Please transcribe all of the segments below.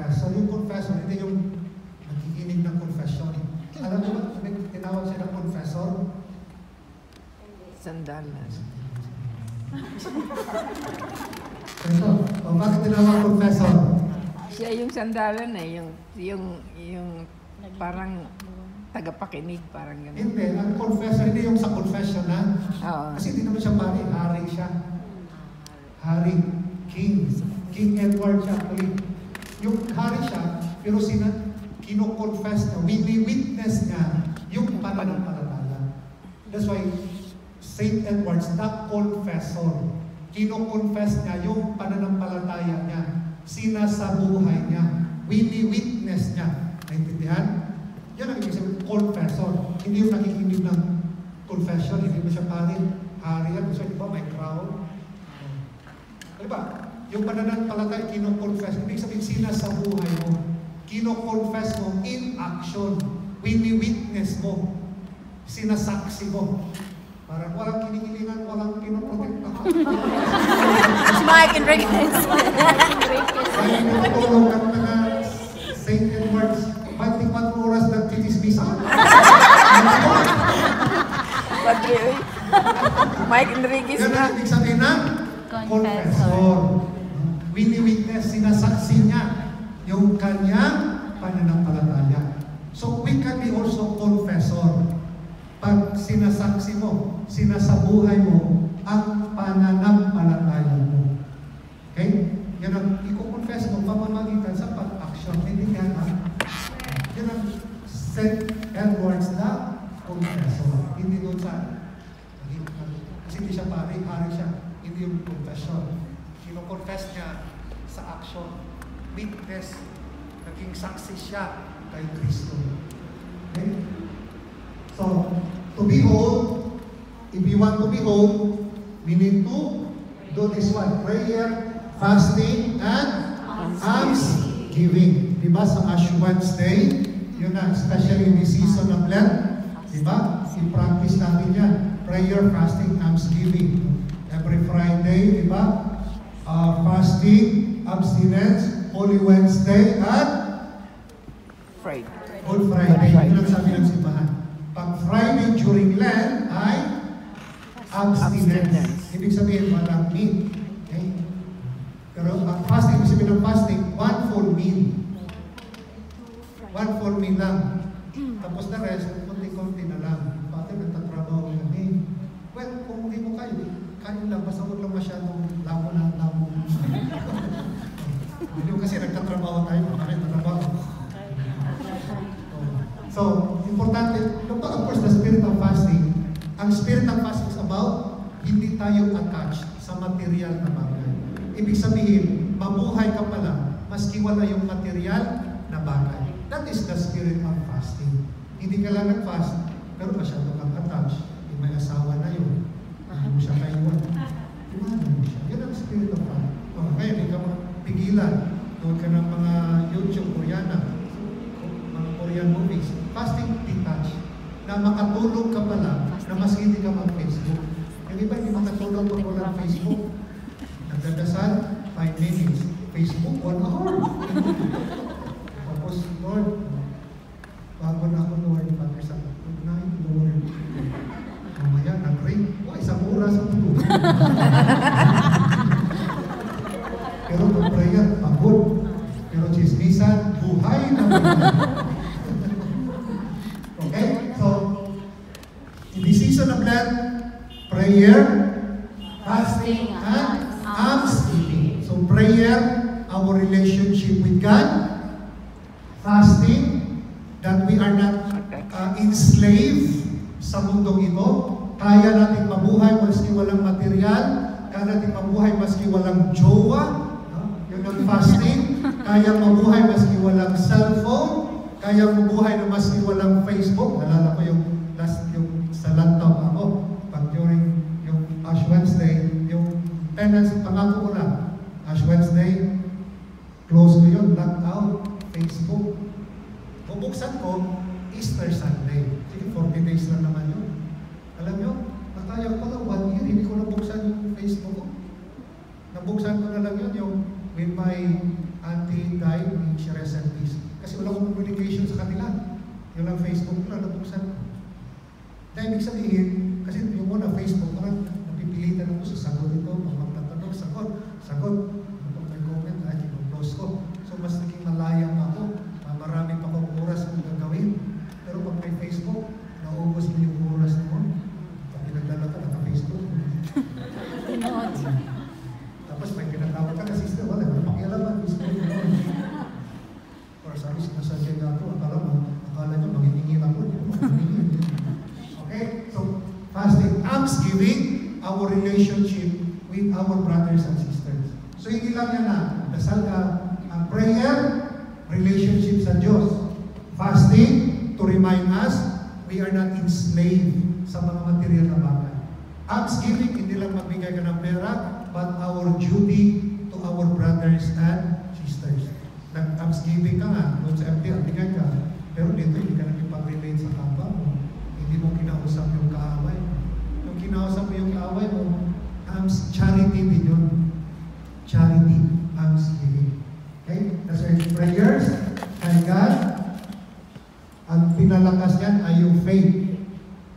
confessor. Yung confessor, hindi yung nakikinig ng confession. Alam mo ba, tinawag siya ng confessor? Sandalan. Ito, bakit tinawag confessor? Siya yung sandalan yung parang tagapakinig, parang gano'n. Hindi, ang confessor, hindi yung sa confession na. Oo. Kasi hindi naman siya pari, hari siya. Hari, king. King Edward siya. Yung hari siya, pero kino-confess niya, wini-witness niya yung pananampalataya. That's why, Saint Edward's the confessor. Kino-confess niya yung pananampalataya niya. Sinasabuhay niya. Wini-witness niya. Naintindihan? Yan ang ibig sabihin, confessor. Hindi yung nakikinig ng confession. Hindi mo siya pari. Hari yan. So, di ba, may crown. Diba? Yung pananampalataya, kino-confess. Ibig sabihin, sinasabuhay mo. Kino-confess mo in action. Wini-witness mo. Sinasaksi mo. Parang walang kinikilingan, walang pinoprotekta. Si Mike Enriquez. Ay, tinutulong ang mga St. Edward's 24 oras nagtitismisa. Padre, uy. Mike Enriquez Yan na. ang ibig sabihin ng confessor. Wini-witness, sinasaksi niya yung kanyang pananampalataya. So, we can be also confessor. Pag sinasaksi mo, sinasabuhay mo ang pananampalataya mo. Okay? Yan ang i-confess mo pamamagitan sa pag-action. Hindi yan ang yan ang St. Edward's na confessor. Hindi doon sa kasi hindi siya pari, hari siya. Hindi yung confession. Kino-confess niya sa action. Witness, naging saksi siya kay Kristo. Okay? So, to be whole, if we want to be whole, we need to do this one. Prayer, fasting, and almsgiving. Diba sa Ash Wednesday, yun na, especially in this season of Lent, diba? I-practice natin yan. Prayer, fasting, almsgiving. Every Friday, diba? Fasting, abstinence, Holy Wednesday, and Friday. Good Friday. Yun ang sabi ng simbahan. Pag Friday during Lent ay abstinence. Ibig sabihin, walang meat. Okay? Pero pag fasting, ibig sabihin ng fasting, one full meal. One full meal lang. Tapos na rest, konti-konti na lang. Bakit nagtatrabaho kami? Well, kung hindi mo kayo, kanin lang, basta huwag lang masyadong lamo ng lamo. Hindi mo kasi nagtatrabaho tayo, bakit nagtatrabaho? So, importante, of course, the spirit of fasting, ang spirit of fasting is about hindi tayo attached sa material na bagay. Ibig sabihin, mabuhay ka pala, maski wala yung material na bagay. That is the spirit of fasting. Hindi ka lang nag-fast, pero masyado kang attached. May asawa na yun. Hindi mo siya kaiwan. Iwanan mo siya. Yun ang spirit of fasting. Kaya hindi ka pigilan. Doon ka ng mga YouTube, Koreana, mga Korean movies. Fasting detach. Na makatulog ka pala, na mas hindi ka mag-Facebook. Yung iba hindi makatulog pag walang Facebook. Nagdadasal, 5 minutes. Facebook, 1 hour. Tapos, Lord, bago na ako, Lord, pag-isa. Good night, Lord. Mamaya, nag-ring. O, 1 oras ang tulog. Pero pag prayer, pagod. Pero chismisan, buhay na buhay. Okay? So, in the season of Lent, prayer, fasting, and almsgiving. So, prayer, our relationship with God. Fasting, that we are not enslaved sa mundong ito. Kaya natin mabuhay maski walang material. Kaya natin mabuhay maski walang jowa. Yun ang fasting. Kaya mabuhay maski walang cellphone. Kaya mabuhay na maski walang Facebook. Nalala ko yung sa lantaw ako. Pag during yung Ash Wednesday, yung penance, pangako ko na. Ash Wednesday, close ko yun, lock out, Facebook. Bubuksan ko, Easter Sunday. Sige, 40 days lang naman yun. Alam nyo, natayang ko lang 1 year, hindi ko nabuksan yung Facebook ko. Nabuksan ko na lang yun yung with my auntie died, she rest in peace. Kasi wala akong communication sa kanila. Yung lang Facebook ko lang, nabuksan ko. Dahil ibig sabihin, kasi yung muna Facebook, parang napipilitan ako sa sagot ito, magtatanong, sagot. May comment, ay, close ko. So mas naging malaya pa ako. Marami pa akong oras kung gagawin. Pero pag may Facebook, naubos mo yung oras mo. Pag pinagdala ka, naka-Facebook. Tapos may pinatawag ka na sister, wala, pakialaman, sister. Or sabi, sinasadya nga ito, akala nyo, magigingin ako. Okay? So, fasting, thanksgiving, our relationship with our brothers and sisters. So, hindi lang yan na, dasal ka, ang prayer, relationship sa Diyos. Fasting, to remind us, we are not enslaved sa mga material na bagay. Thanksgiving, hindi lang magbigay ka ng pera, but our duty to our brothers and sisters. Nag-thanksgiving ka nga, doon sa FD, bigay ka. Pero dito, hindi ka nakipag-relate sa kapwa mo. Hindi mo kinausap yung kaaway mo. Yung kinausap mo yung kaaway mo, charity din yun. Charity, thanksgiving. Okay? That's why prayers, kay God, ang pinalakas yan ay yung faith.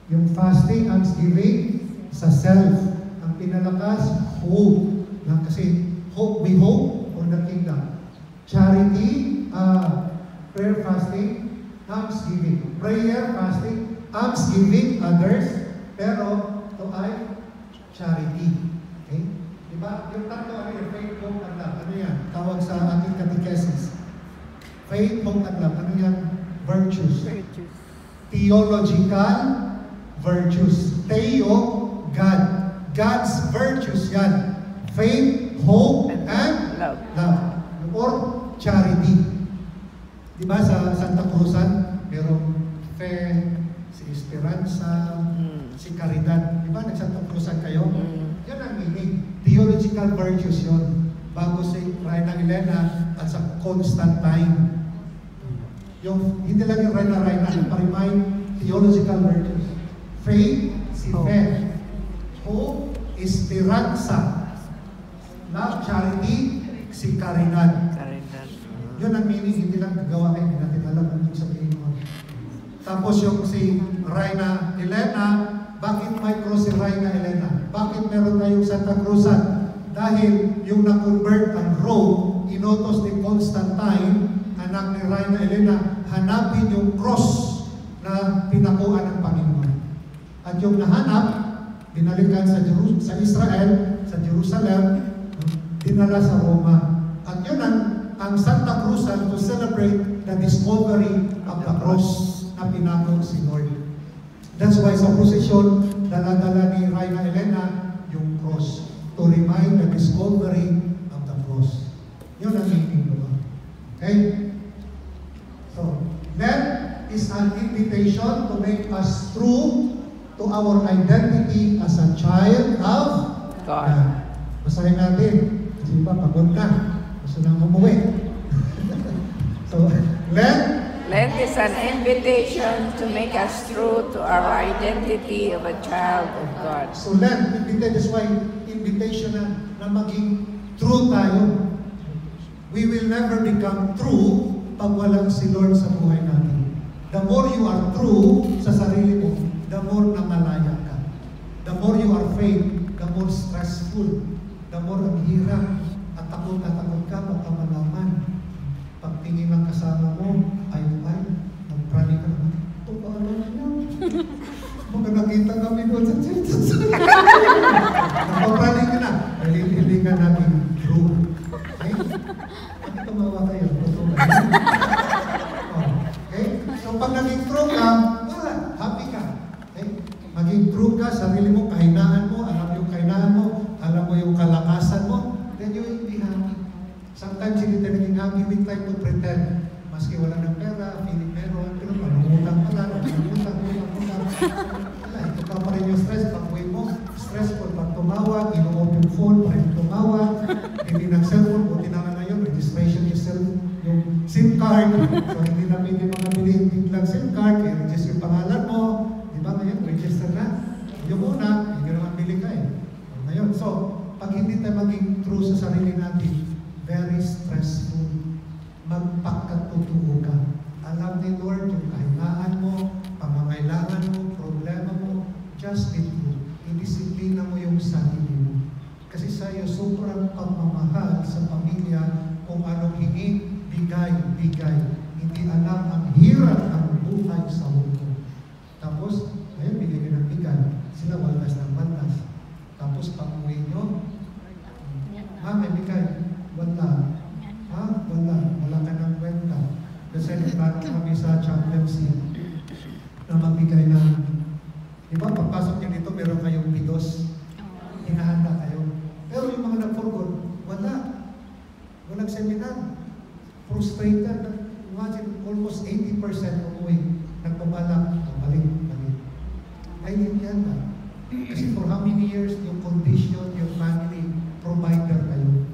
Yung fasting, thanksgiving, sa self. Ang pinalakas, hope. Kasi hope, we hope for the kingdom. Charity, prayer, fasting, thanksgiving. Prayer, fasting, thanksgiving, others, pero to I, charity. Okay? Diba? Yung tatlo, ano yung faith, hope, and love. Ano yan? Tawag sa ating catechesis. Faith, hope, and love. Ano yan? Virtues. Theological virtues. Theo, God. God's virtues yan. Faith, hope, and love. Or charity. Diba sa Santa Cruzan, merong fe, si Esperanza, si Caridad. Diba nag-Santa Cruzan kayo? Yan ang meaning. Theological virtues yun. Bago si Reina Elena at sa Constantine. Yung, hindi lang yung Reina, pa-remind theological virtues. Faith, si fe. Hope, Esperanza. Love, charity, si Caridad. Yun ang meaning, hindi lang gagawa kayo, hindi natin alam kung sabihin mo. Tapos yung si Reina Elena, bakit may cross si Reina Elena? Bakit meron tayong Santa Cruzan? Dahil yung na-convert ang Rome, inotos ni Constantine, anak ni Reina Elena, hanapin yung cross na pinakuan ng Panginoon. At yung nahanap, binalikan sa Israel, sa Jerusalem, dinala sa Roma. At yun ang Santa Cruzan to celebrate the discovery of the cross na pinako si Lord. That's why sa posisyon, dala-dala ni Reina Elena yung cross to remind the discovery of the cross. Yun ang meaning doon. Okay? So, that is an invitation to make us true to our identity as a child of God. Basahin natin. Kasi ba, pagod na. Gusto nang umuwi. So, Lent is an invitation to make us true to our identity of a child of God. So Lent, that's why invitation na maging true tayo. We will never become true pag walang si Lord sa buhay natin. The more you are true sa sarili mo, the more na malaya ka. The more you are fake, the more stressful, the more ang hirap at takot ka baka malaman. Pagtingin ng kasama mo, ay, magprani ka naman. Ito pa alam niyo. Mga nakita kami doon sa church. Magprani ka na. Hindi ka namin true. Okay? Bakit tumawa kayo? Okay? So pag naging true ka, wala, happy ka. Okay? Maging true ka, sarili mo, kahinaan mo, alam yung kahinaan mo, alam mo yung kalakasan mo, then you will be happy. Sometimes hindi tayo naging happy, we try to pretend. Maski wala ng pera, feeling meron, pero panungutang pala, panungutang. Wala, ito pa rin yung stress. Pag uwi mo, stressful. Pag tumawag, ino-off yung phone, pa rin tumawag, hindi ng cellphone, buti na nga ngayon, registration yung SIM card. So hindi na pwede mga bilhin lang SIM card, kaya register yung pangalan mo. Di ba ngayon, register na. Yung una, hindi naman bili ka eh. Ngayon, so, pag hindi tayo maging true sa sarili natin, very stressful. Magpakatotoo ka. Alam ni Lord yung kahinaan mo, pangangailangan mo, problema mo, just be true. Idisiplina mo yung sarili mo. Kasi sa'yo, sobrang pagmamahal sa pamilya kung anong hingi, bigay. Hindi alam ang hirap ng buhay sa mundo. Tapos, ayun, bigay ka ng bigay. Sila waldas ng waldas. Tapos, pag-uwi nyo, may bigay. Wala. Wala ka ng kwenta. Kasi nagplano kami sa chaplaincy na magbigay ng, di ba, pagpasok nyo dito, meron kayong bidos. Hinahanda kayo. Pero yung mga nag-forgot, walang seminar. Frustrated. Imagine, almost 80% umuwi. Nagpabalak, balik. Ay, hindi yan ba? Kasi for how many years, yung condition, yung family, provider kayo.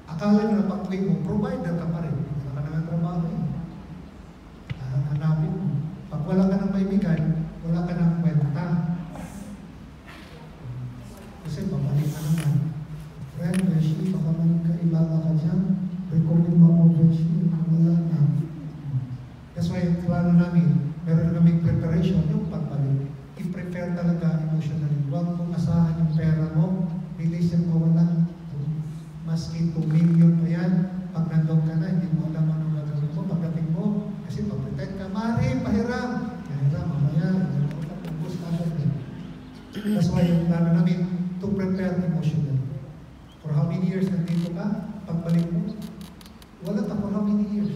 Akala nyo na pag-uwi mo, provider ka pa rin. Wala ka na trabaho eh. Hanapin mo. Pag wala ka ng maibigay, wala ka ng kwenta. Kasi babalik ka naman. Friend, Beshi, baka man kailala ka dyan. Recommend mo ako, Beshi. Wala na. That's why, plano namin, meron kaming preparation, yung pagbalik. I-prepare talaga emotionally. Huwag mong asahan yung pera mo, bilis yung mawala. Maski 2 million pa yan, pag nandun ka na, hindi mo alam anong gagawin mo, pagdating mo, kasi pag-pretend ka, Mari, pahiram! Pahiram, mamaya, tapos agad din. That's why yung plano namin, to prepare emotionally. For how many years nandito ka, pagbalik mo, wala ka for how many years.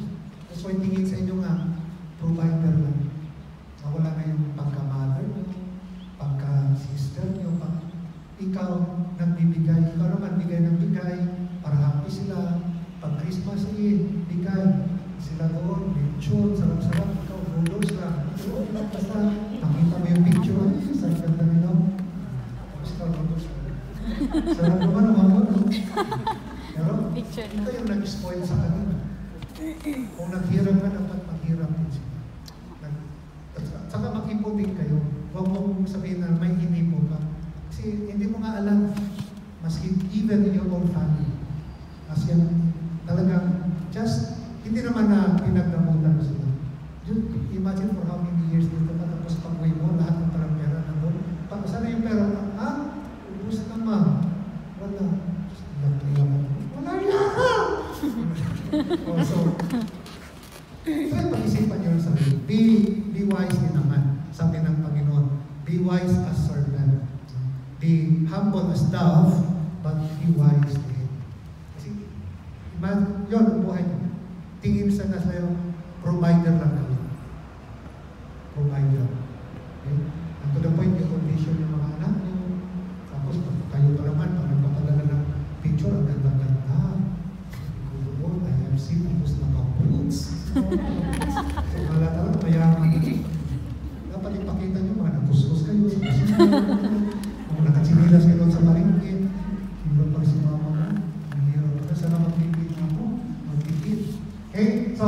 That's why tingin sa inyo nga, provider lang. Wala na yung pagka-mother mo, pagka-sister nyo, ikaw nagbibigay, ikaw naman bigay ng bigay, para happy sila. Pag Christmas bigay sila doon, lechon, sarap-sarap, ikaw, bulos lang. Basta, nakita mo yung picture, sa ganda nila. Tapos ikaw, bulos lang. Sarap naman ang mga no? Pero, ito yung nag-spoil sa kanila. Kung naghirap ka, dapat maghirap din sila. Saka mag-iputin kayo. Huwag mong sabihin na may hinipo ka. Kasi hindi mo nga alam, maski even in your own family. Kasi talagang just, hindi naman na pinagdamutan mo sila. Imagine for how many years dito ka, tapos pag-uwi mo, lahat ng parang pera na doon. Saan na yung pera? Ubus na ma. Wala. Wala yan! So pag-isipan nyo sa sarili. Be wise din naman. Sabi ng Panginoon, be wise as serpent. Be humble as dove, but be wise to him. Kasi, yun ang buhay mo. Tingin sa sa'yo, provider lang kayo. Provider. Okay? And to the point, yung condition ng mga anak nyo. Tapos, kayo pa naman, pag nagpapadala ng picture, ang ganda-ganda. I have seen, tapos naka-boots. So, malata lang, mayaman. Dapat ipakita nyo, mga nagkuskus kayo sa kasama. Nakachinilas kayo sa maringkit, hindi pa si mama mo, hindi rin. Sana magpipit ako, magpipit. Okay, so,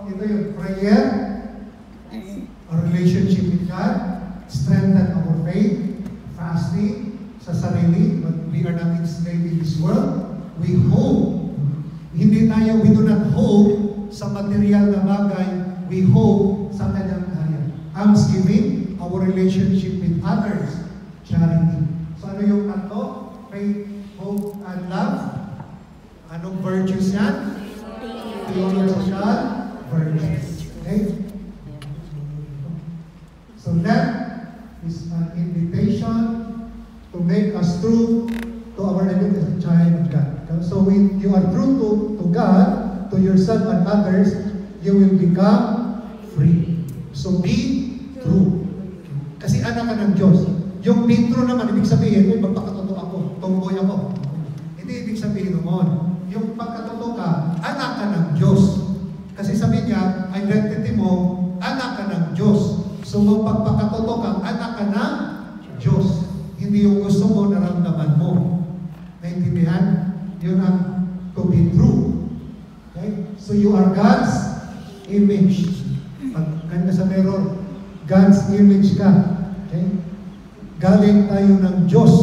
ito yung prayer, our relationship with God, strengthen our faith, fasting, sa sarili, but we are not enslaved in this world. We hope, we do not hope sa material na bagay, we hope sa kanyang kaya. Almsgiving, our relationship with others, charity. So ano yung tatlo? Faith, hope, and love. Anong virtues yan? Theological virtues. Okay? So that is an invitation to make us true to our identity as a child of God. So when you are true to God, to yourself and others, you will become free. So be true. Kasi anak ka ng Diyos. Yung be true naman, ibig sabihin, may magpakatotoo ako, tomboy ako. Hindi ibig sabihin naman. Yung pagkatotoo ka, anak ka ng Diyos. Kasi sabi niya, identity mo, anak ka ng Diyos. So magpagpakatotoo ka, anak ka ng Diyos. Hindi yung gusto mo, naramdaman mo. Naintindihan? Yun ang to be true. Okay? So you are God's image. Pag ganda sa mirror, God's image ka. Okay? Galing tayo ng Diyos.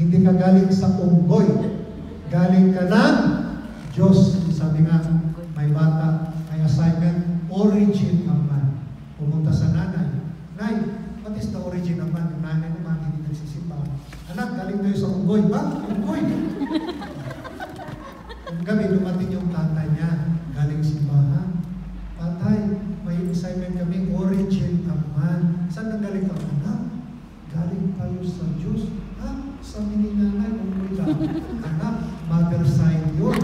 Hindi ka galing sa unggoy. Galing ka ng Diyos. Sabi nga, may bata, may assignment, origin ng man. Pumunta sa nanay. Nay, what is the origin ng man? Yung nanay naman, hindi nagsisimba. Anak, galing tayo sa unggoy. Ba? Unggoy! Yung gabi, dumating yung tatay niya. Galing simbahan. Tatay, may assignment kami, origin ng man. Saan nagaling ka? Anak, galing tayo sa Diyos. Ha? Sa mininanay, unggoy lang. Anak, mother side yun.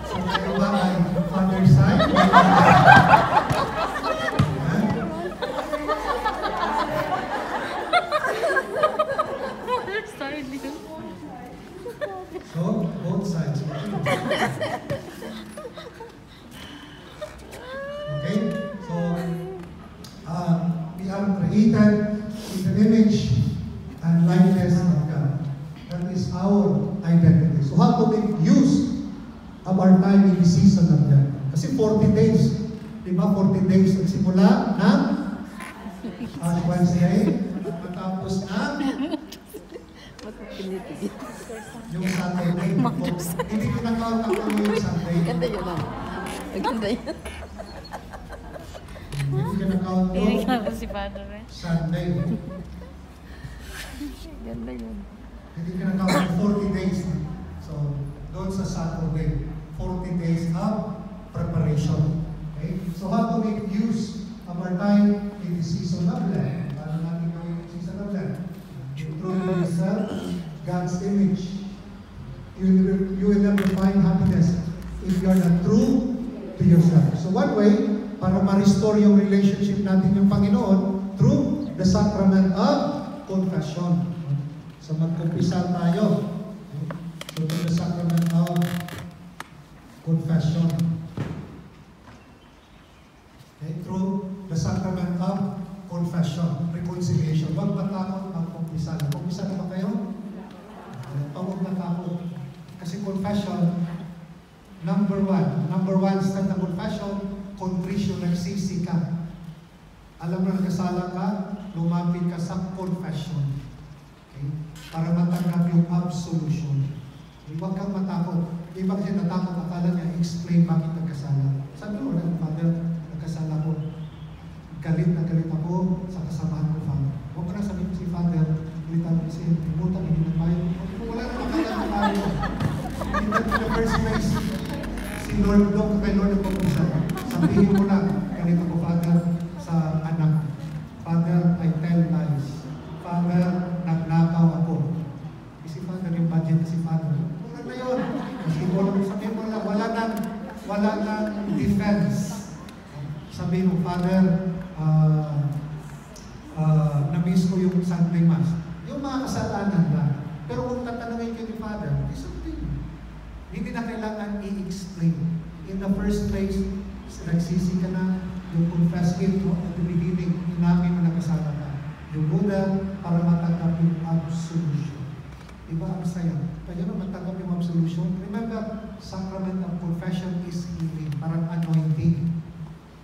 So, kayo ba ay father side? So, both sides. Okay? So, we are created in the image and likeness of God. That is our identity. So, how to make use of our time in the season of God? Kasi 40 days. Diba? 40 days nagsimula na Ash Wednesday at matapos na yung Saturday. Hindi ko nakawag ako yung Sunday. Ganda yun lang. Ganda yun. Hindi ko nakawag Hindi yung ka si Father eh. Sunday. Ganda yun. Hindi ka nakawag 40 days. So, doon sa Saturday, 40 days of preparation. Okay? So, how to make use of our time in the season of Lent? Paano natin gawin yung season of Lent? Improve yourself, God's image. You will never find happiness if you are not true to yourself. So one way, para ma-restore yung relationship natin yung Panginoon, through the sacrament of confession. So magkumpisal tayo. So through the sacrament of confession. Okay, through the sacrament of confession, reconciliation. Huwag matakot magkumpisal. Kumpisal na ba kayo? Huwag matakot. Kasi confession, number one step ng confession, contrition, nagsisi ka. Alam mo na nagkasala ka, lumapit ka sa confession. Okay? Para matanggap yung absolution. Huwag kang matakot. Iba kasi natakot, akala niya, explain bakit nagkasala. Sabi mo, Father, nagkasala ko. Galit na galit ako sa kasamahan ko, Father. Huwag ko na sabihin si Father, galitan ko kasi imutan, hindi na tayo. Wala naman kaya na tayo. In the first place, si Lord doon, kay Lord ang pag-usap. Sabihin mo na, ganito ko, Father, sa anak. Father, I tell lies. Father, nagnakaw ako. Si Father, yung budget si Father. Wala na yun. Kasi sabihin mo na, wala nang defense. Sabihin mo, Father, na-miss ko yung Sunday Mass. Yung mga kasalanan lang. Pero kung tatanungin kayo ni Father, it's something. Hindi na kailangan i-explain. In the first place, nagsisi ka na, you confess it at the beginning, inamin mo nakasala ka. You go there para matanggap yung absolution. Diba ang saya? Kaya na matanggap yung absolution. Remember, sacrament of confession is healing, parang anointing.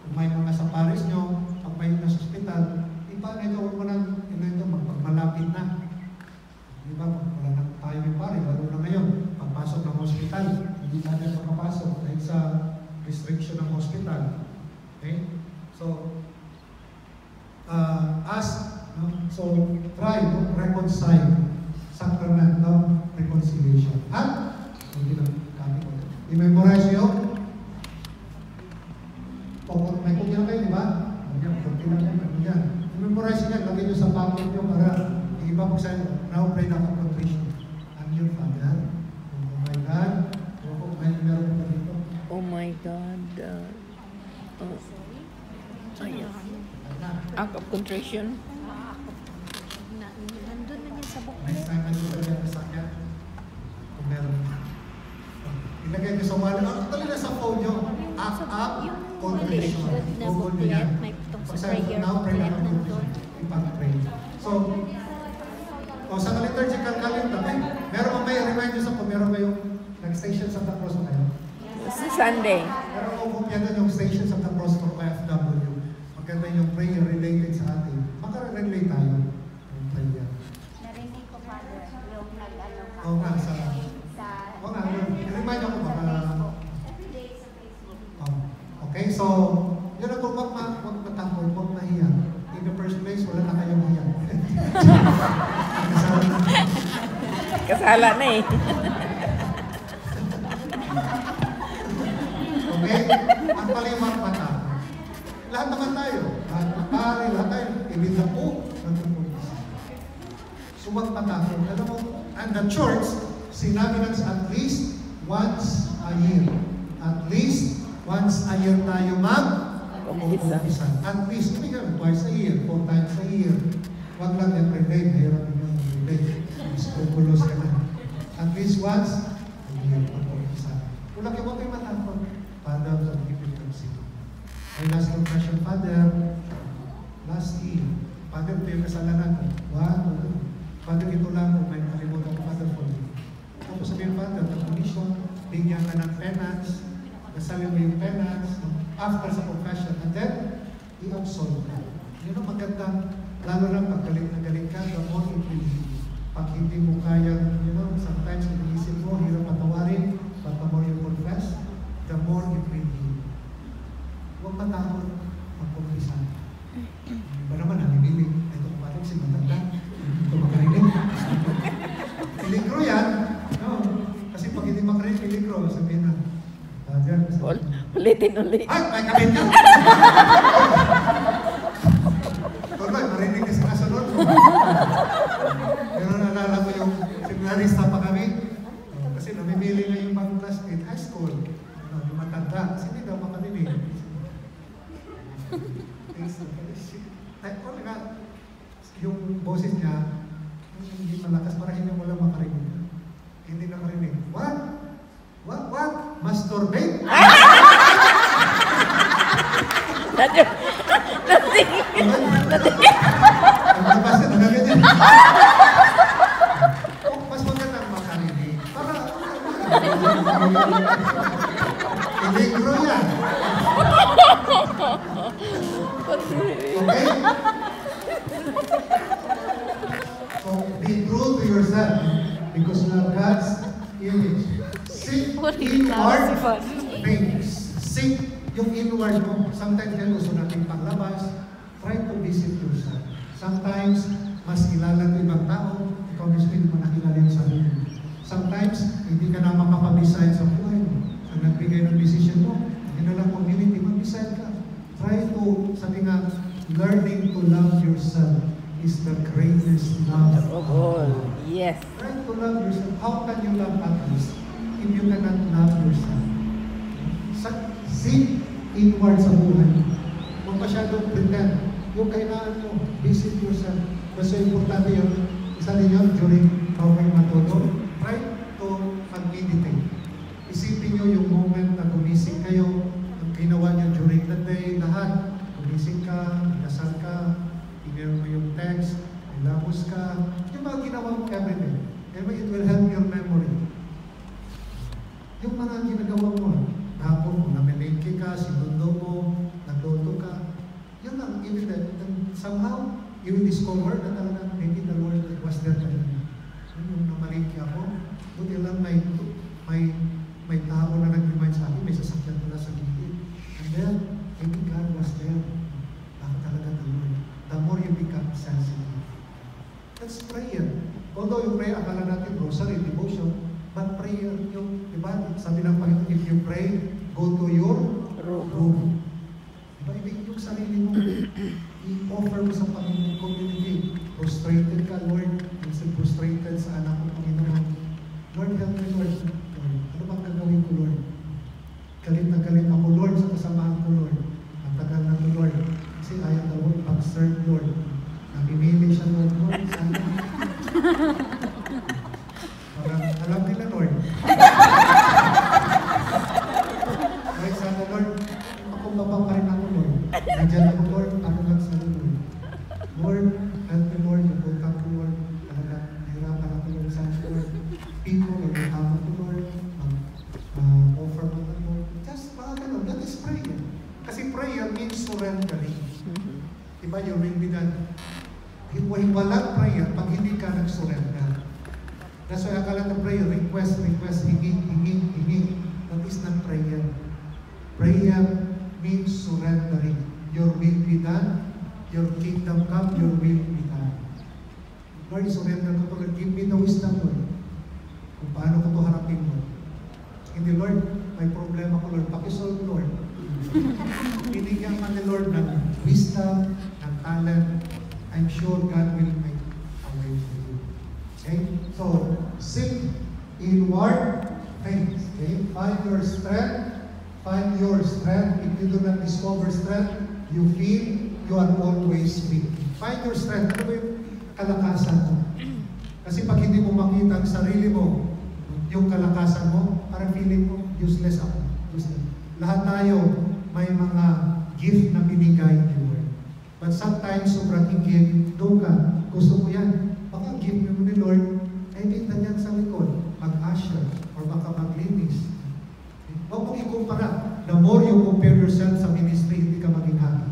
Kung may mga sa pares nyo, pag may nasa hospital, iba na ito, huwag mo nang magmalapit na. Diba, wala na tayo yung pare, lalo na ngayon, pagpasok ng hospital, hindi natin makapasok dahil sa restriction ng hospital. Okay? So, so try to reconcile sacrament of reconciliation. At, hindi lang, kami ko. I-memorize nyo. May kukya kayo, di ba? I-memorize nyo, lagay nyo sa pocket nyo para iba po sa inyo. Now pray na contrition. I'm your Father. Oh my God. Meron pa dito. Oh my God. Act of contrition. Nandun na niya sa book. Next time na yung lagyan na sakyan. Kung meron. Ilagay nyo sa wallet. Actually na sa phone nyo. Act of contrition. Google nyo yan. Pagsabi now pray na contrition. Ipag-pray. So, sa liturgical calendar, meron may remind nyo sa kung meron kayong nag-station sa Santa Cruz kayo. This is Sunday. Meron kong kumpiyan yung Station Santa Cruz for OFW. Maganda yung Kasala na eh. Okay? Ang palimang mata. Lahat naman tayo. Lahat ng pare, lahat tayo. Ibig po. So huwag matakot. Alam mo, and the church, sinabi lang sa at least once a year. At least once a year tayo mag-umpisa. At least, hindi ka twice a year, 4 times a year. Huwag lang every day. Mahirap yung every day. Scrupulous ka na. At least once a year mag-umpisa. Kung huwag kayo matakot, Father, I'll give you mercy. My last confession, Father, last year, Father, ito yung kasalanan ko. Father, ito lang kung may nakalimutan ko, Father, for me. Tapos sabihin, Father, recognition, bigyan ka ng penance, nasalin mo yung penance, after sa confession, and then, i-absolve ka. Yun ang magandang, lalo na pag galing na galing ka, the more it will be. Pag hindi mo kaya, sometimes iniisip mo, hirap patawarin, but the more you confess, the more it will be. Huwag matakot mag-confess. Iba naman, namimili. Ito kung paano si matanda. Ito makarinig. Piligro yan. No. Kasi pag hindi makarinig, piligro, sabihin na, Father, ulitin ulit. ay, may kabit ka! Tuloy, marinig ka sa kasunod. Pero naalala ko yung seminarista pa kami. Kasi namimili na yung pang class 8 high school. Yung matanda. Kasi hindi daw makarinig. Yung boses niya, hindi malakas, para hindi mo lang makarinig. Hindi nakarinig. What? Masturbate? Nagbasa na na ganyan. Mas magandang makarinig. Para, iligro yan. Okay? So, be true to yourself because you have God's image. Seek inward things. Seek yung inward mo. Sometimes yan gusto natin panglabas. Try to visit yourself. Sometimes, mas kilala ito ibang tao. Ikaw mismo hindi mo nakilala yung sarili mo. Sometimes, hindi ka na makapabisay sa buhay mo. Ang nagbigay ng decision mo, hindi na lang community, mag-decide ka. Try to, sabi nga, learning to love yourself is the greatest love of all. Yes. Try to love yourself. How can you love others if you cannot love yourself? Seek inward sa buhay. Huwag masyadong pretend. Yung kailangan mo, visit yourself. Kasi importante yun, isa din yun, during kayo matuto, try to mag-meditate. Isipin nyo yung moment na gumising kayo, ang ginawa nyo during the day, lahat. Gumising ka, dasal ka, email mo yung text, ilabos ka, yung mga ginawa mo everyday. It will help your memory. Yung mga ginagawa mo, hapon mo, namilingki ka, sinundo mo, nagluto ka, yun lang, evident. And somehow, you will discover na talaga, maybe the Lord was there for you. Yung namalingki ako, buti lang may tao na nag-remind sa akin, may sasakyan pala sa gilid. And then, maybe God was there. Baka talaga the Lord. The more you become sensitive. That's prayer. Although yung prayer, akala natin rosary, devotion, but prayer, yung, diba, sabi ng Panginoon, if you pray, go to your room. Diba, ibig yung sarili mo, i-offer mo sa Panginoon, communicate. Frustrated ka, Lord. Minsan frustrated sa anak ko, Panginoon. Lord, help me, Lord. Ano bang gagawin ko, Lord? Galit na galit ako, Lord, sa kasamahan ko, Lord. Ang tagal na to, Lord. Kasi ayaw na, Lord, pag-serve, Lord. Namimili siya, Lord, Lord, sana. Parang alam nila, Lord. Ay, sana, Lord, ako baba pa rin ako, Lord. Nandiyan ako, Lord, ako lang sana, Lord. Lord, help me, Lord, napunta ko, Lord. Talaga, nahirapan ako, Lord, sana, Lord. People, nagkakama ko, Lord. Offer mo na, Lord. Just, mga ganun, that is prayer. Kasi prayer means surrendering. Diba, your will be done. Walang prayer pag hindi ka nag-surrender. That's why akala ng prayer, request, hingi. That is not prayer. Prayer means surrendering. Your will be done, your kingdom come, your will be done. Lord, surrender ko to Lord. Give me the wisdom, Lord. kung paano ko ito harapin mo. Hindi, Lord, may problema ko, Lord. Pakisolve, Lord. Binigyan ka ni Lord ng wisdom, ng talent. I'm sure God will make a way for you. Okay? So, seek inward faith. Okay? Find your strength. Find your strength. If you do not discover strength, you feel you are always weak. Find your strength. Ano ba yung kalakasan mo? Kasi pag hindi mo makita ang sarili mo, yung kalakasan mo, parang feeling mo, useless ako. Useless. Lahat tayo may mga gift na binigay ni Lord. But sometimes, sobrang higit, doon ka, gusto mo yan. Baka gift mo ni Lord, ay kita niyan sa likod, mag-usher, or baka maglinis. Huwag mong ikumpara. The more you compare yourself sa ministry, hindi ka maging happy.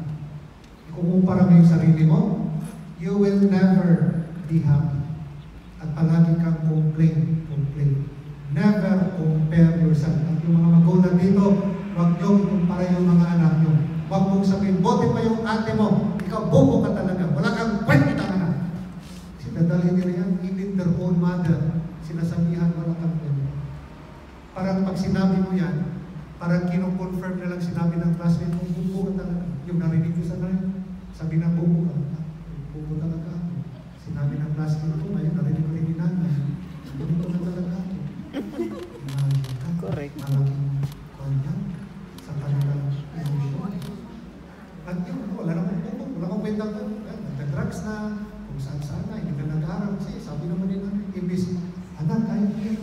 Ikukumpara mo yung sarili mo, you will never be happy. At palagi kang complain. Never compare yourself. At yung mga magulang dito, huwag nyo ikumpara yung mga anak nyo. Huwag mong sabihin, bote pa yung ate mo, ikaw bobo ka talaga, wala kang kwenta ka na. Sinadali nila yan, even their own mother, sinasabihan, wala kang kwenta. Parang pag sinabi mo yan, parang kino-confirm na lang sinabi ng classmate mo, bobo ka talaga. Yung narinig ko sa ngayon, sabi ng bobo ka, bobo talaga ako. Sinabi ng classmate ko, ngayon narinig ko rin ni nanay, bobo ka talaga ako. Correct. Malaking kanya sa kanilang emosyon. At yun, wala namang bobo, wala kang kwenta ko. Nagka-drugs na, kung saan-saan na, hindi ka nag-aaral. Kasi sabi naman nila, imbis, anak, kaya mo yan.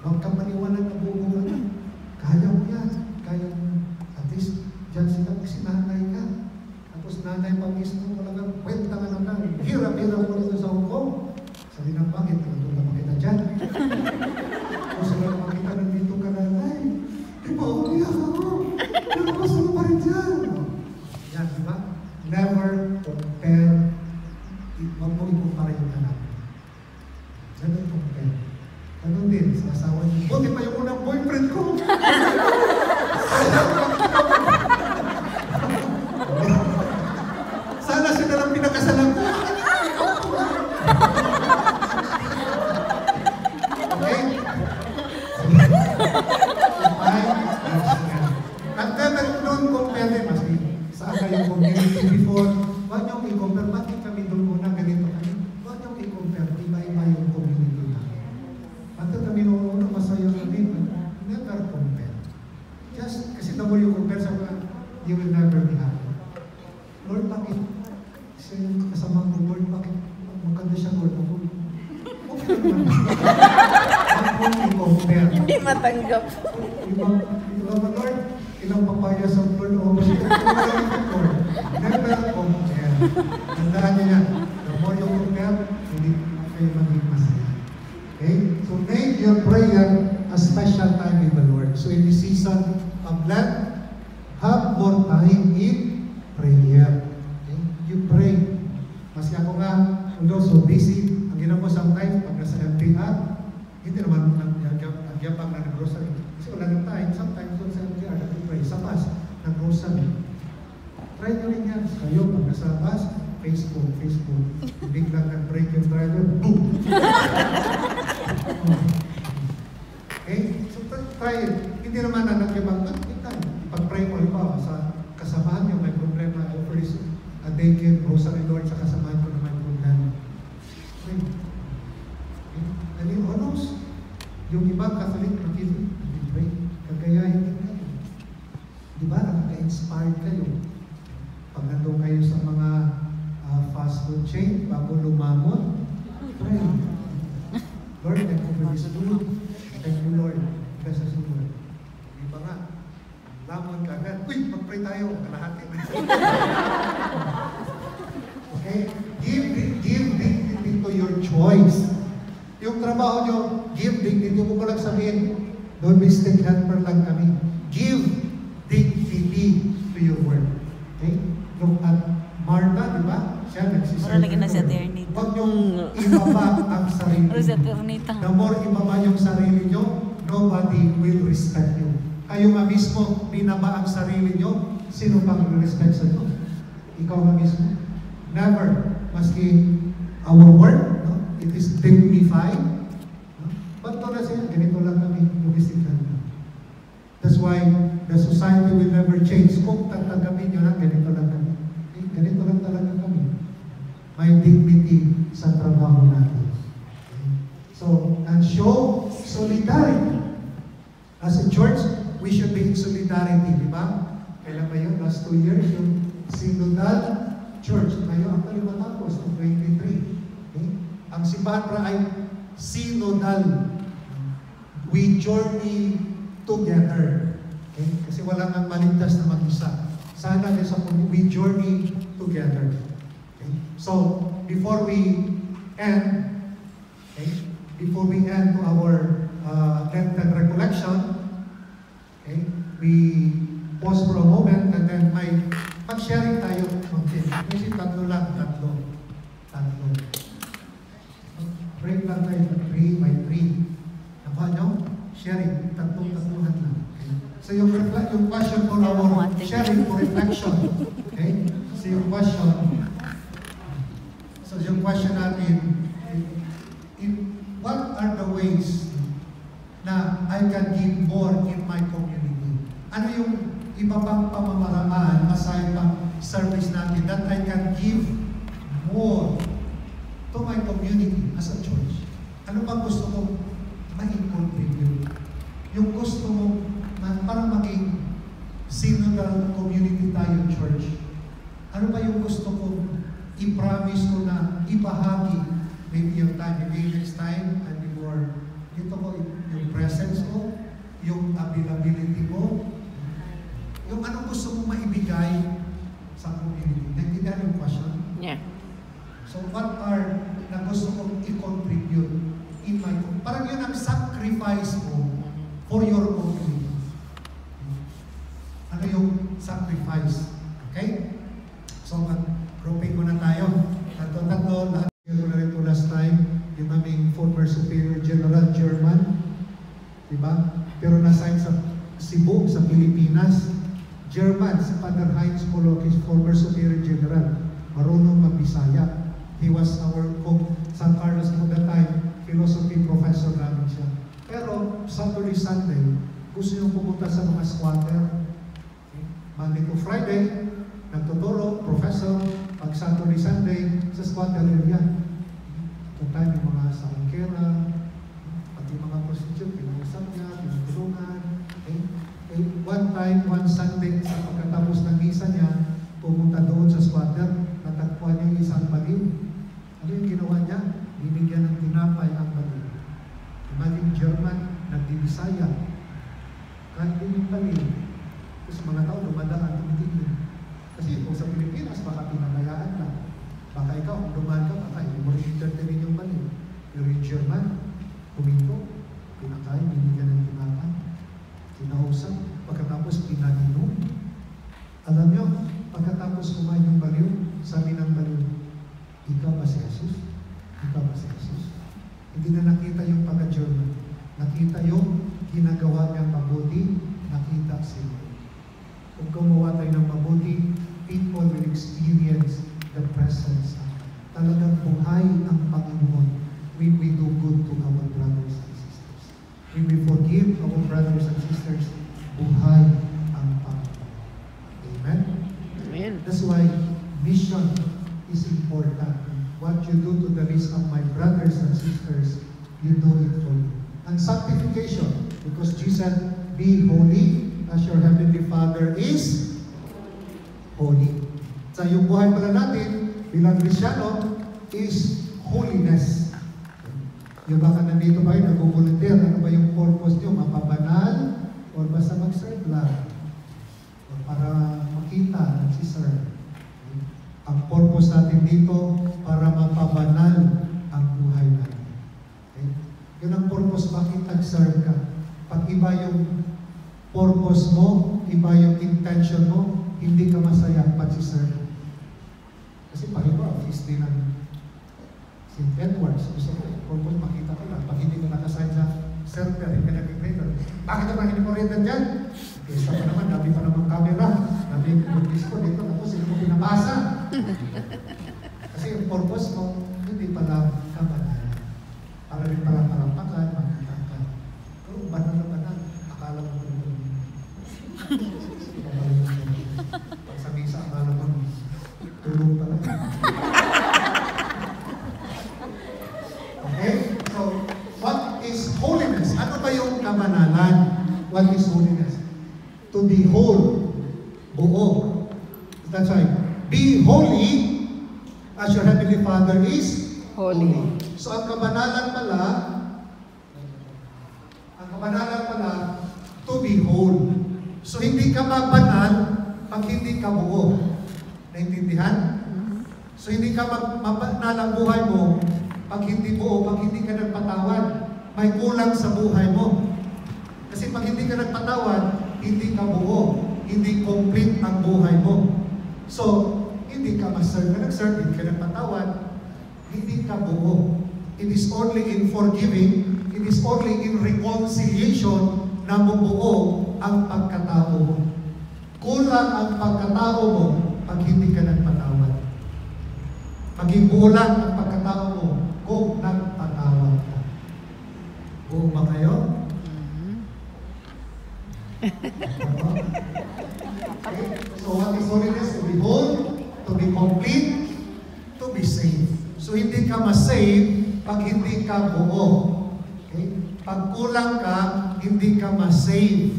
Huwag kang maniwanan na bobo ka na. Kaya mo yan. Kaya mo. At least, dyan sila, sinanay ka. Tapos nanay pa mismo, wala kang kwenta ka naman. Hirap-hirap mo dito sa Hong Kong. Sabi na, bakit? Nandun na makita dyan. Kung sila na makita, nandito ka na, ay, di ba, umiyak ako. Pero gusto mo pa rin dyan. Yan, di ba? Never compare. Huwag mo ikumpara yung anak. Never compare. Ganun din, sa asawa niyo. Buti pa yung unang boyfriend ko. Sana sila lang pinakasalan ko. Okay? At never known compare, maski saan kayo community before, huwag niyong i-compare. Bakit kami doon muna ganito kami? Huwag niyong i-compare. Iba-iba yung community namin. Ba't kami noon masaya kami? Never compare. Just, kasi the more you compare sa mga, you will never be happy. Lord, bakit? Kasi kasama ko, Lord, bakit? Maganda siya, Lord. Okay naman. Huwag mong i-compare. Hindi matanggap. Lord, ilang papaya sa Lord o Lord. Never compare. Tandaan niyo yan. The more you compare, hindi kayo maging masaya. Okay? So make your prayer a special time with the Lord. So in this season of Lent, have more time in prayer. Okay? You pray. Kasi ako nga, although so busy, ang ginawa ko sometimes, pag nasa MTR, hindi naman nagyabang na nag-grocery. Kasi wala ng time, sometimes doon sa MTR, nag-pray sa bus, nag-grocery. Try nyo rin yan. Kayo, pag nasa bus, Facebook. Biglang nag-break yung driver, boom! Okay? So try it. Hindi naman na nagyabang, pag-pray mo, halimbawa, sa kasamahan nyo, may problema, offer is a daycare, grocery Lord, sa kasamahan ko na may problema. Pray. Okay? And in honors, yung ibang Catholic, pray. Kagayahin din kayo. Di ba? Nakaka-inspired kayo. Pag nandun kayo sa mga fast food chain, bago lumamon, pray. Lord, thank you for this food. Thank you, Lord. Bless us, Lord. Di ba nga? Lamon ka agad. Uy, mag-pray tayo. Kalahati na. Okay? Give dignity to your choice. Yung trabaho nyo, give dignity. Huwag mo lang sabihin, don't mistake helper lang kami. Give dignity to your work. Okay? Look at Martha, di ba? Siya nagsiserve. Wala lagi na si Ate Ernita. Huwag niyong ibaba ang sarili. Wala si Ate Ernita. The more ibaba yung sarili nyo, nobody will respect you. Kayo nga mismo, binaba ang sarili nyo, sino pang respect sa inyo? Ikaw nga mismo. Never. Maski our work, no? It is dignified. No? kasi ganito lang kami, logistic lang. That's why the society will never change. Kung tatanggapin nyo lang, ganito lang kami. Ganito lang talaga kami. May dignity sa trabaho natin. Okay? So, and show solidarity. As a church, we should be in solidarity, di ba? Kailan ba yun? Last 2 years, yung Synodal Church. Ngayon, actually matapos, 23. Okay? Ang simbahan para ay Synodal. We journey together. Okay? Kasi wala nang maligtas na mag-isa. Sana sa we journey together. Okay? So, before we end, to our Lenten recollection, okay, we pause for a moment and then mag-sharing tayo. Kasi tatlo. Break lang tayo sa 3 by 3. Nakuha nyo? Sharing. Tatluhan lang. Okay. So yung question for our sharing for reflection. Okay? So yung question natin, what are the ways na I can give more in my community? Ano yung iba pang pamamaraan aside pang service natin that I can give more to my community as a church? Ano ba gusto mong ma-contribute? Yung gusto mong para maging synodal community tayo church. Ano ba yung gusto kong i-promise ko na ibahagi? Maybe yung time, maybe next time, and before, dito ko yung presence ko, yung availability ko, yung anong gusto mong maibigay sa community. Naintindihan yung question? Yeah. So what are na gusto kong i-contribute in my community? Parang yun ang sacrifice mo for your community. Ano yung sacrifice? Okay? So grouping muna tayo. Tatlo, lahat. Yung na rin last time, yung aming former Superior General German, diba? Pero na-sign sa Cebu, sa Pilipinas. German, si Father Heinz Polokis, former Superior General, marunong mag-Bisaya. He was our San Carlos at that time, philosophy professor namin siya. Pero Saturday, Sunday, gusto nyo pumunta sa mga squatter. Okay? Monday to Friday, nagtuturo, professor, pag Saturday, Sunday, sa squatter area. Ito tayo yung mga sakingkera, pati mga prostitute, pinausap niya, pinutulungan. Okay? One time, one Sunday, sa pagkatapos ng misa niya, pumunta doon sa squatter, natagpuan niya yung isang baliw. Ano yung ginawa niya? Binigyan ng tinapay ang baliw. Imagine German, nagdibisaya. Kahit din yung baliw. Tapos mga tao, dumadaan, tumitingin. Kasi kung sa Pilipinas, baka pinabayaan lang. Baka ikaw, kung dumaan ka, baka yung more entertaining yung baliw. Pero yung German, huminto, pinakain, binigyan ng tinapay. Kinausap, pagkatapos pinaninom. Alam nyo, pagkatapos kumain yung baliw, sabi ng baliw, ikaw ba si Jesus? Ikaw ba si Jesus? Hindi na nakita yung pagka-German. Nakita yung ginagawa niyang mabuti, nakita siya. Kung gumawa tayo ng mabuti, people will experience the presence of God. Talagang buhay ang Panginoon when we do good to our brothers and sisters. When we forgive our brothers and sisters, buhay ang Panginoon. Amen? Amen. That's why mission is important. What you do to the least of my brothers and sisters, you do it for me. And sanctification, because Jesus said, be holy as your heavenly Father is holy. Sa yung buhay pala natin, bilang Kristyano, is holiness. Yung baka nandito ba yung nag-volunteer, ano ba yung purpose nyo? Mapabanal? O basta mag-serve lang? O para makita, nagsiserve. Ang purpose natin dito, para mapabanal ang buhay natin. Okay? Yun ang purpose, bakit nag-serve ka? Pag iba yung purpose mo, iba yung intention mo, hindi ka masaya pag-serve. Kasi pag iba, feast day ng St. Edwards, gusto ko, purpose makita ko lang. Pag hindi ko nakasign sa server, hindi ka nag-grader. Bakit naman hindi mo reader dyan? Kesa pa naman, dami pa naman camera, dami yung disco dito, tapos hindi mo pinabasa. Kasi yung purpose mo, hindi pala kabanalan. Para rin pala parampakan, makita ka. kabanalan. What is holiness? To be whole. Buo. That's right. Be holy as your Heavenly Father is Holy. So ang kabanalan pala, to be whole. So hindi ka mabanal pag hindi ka buo. Naintindihan? So hindi ka mabanal ang buhay mo pag hindi buo, pag hindi ka nagpatawad. May kulang sa buhay mo. Kasi pag hindi ka nagpatawad, hindi ka buo. Hindi complete ang buhay mo. So, hindi ka ma-serve ka nag-serve, hindi ka nagpatawad, hindi ka buo. It is only in forgiving, it is only in reconciliation na bubuo ang pagkatao mo. Kulang ang pagkatao mo pag hindi ka nagpatawad. Maging buo lang ang pagkatao mo kung nagpatawad ka. Buo ba kayo? Okay. So what is holiness? To be whole, to be complete, to be saved. So hindi ka ma-save pag hindi ka buo. Okay? Pag kulang ka, hindi ka ma-save.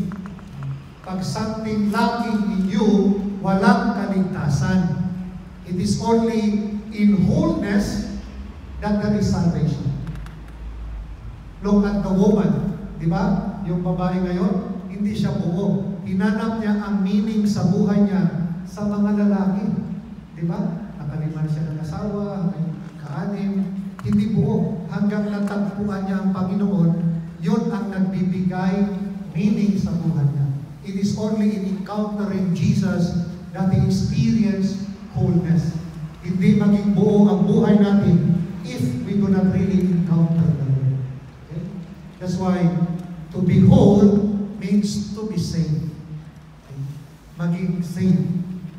Pag something lacking in you, walang kaligtasan. It is only in wholeness that there is salvation. Look at the woman. Di ba? Yung babae ngayon, hindi siya buo. Hinanap niya ang meaning sa buhay niya sa mga lalaki. Di ba? Nakaliman siya ng asawa, kaanim, hindi buo. Hanggang natagpuan niya ang Panginoon, yun ang nagbibigay meaning sa buhay niya. It is only in encountering Jesus that he experienced wholeness. Hindi maging buo ang buhay natin if we do not really encounter the Lord. Okay? That's why to be whole means to be saved. Okay? Maging saved.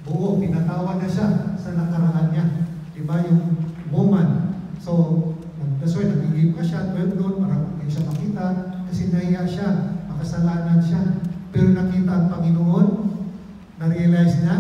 Buo, pinatawad na siya sa nakaraan niya. Diba yung woman? So, that's why nagigib ka siya, 12 doon, parang hindi siya makita, kasi nahiya siya, makasalanan siya. Pero nakita ang Panginoon, na-realize niya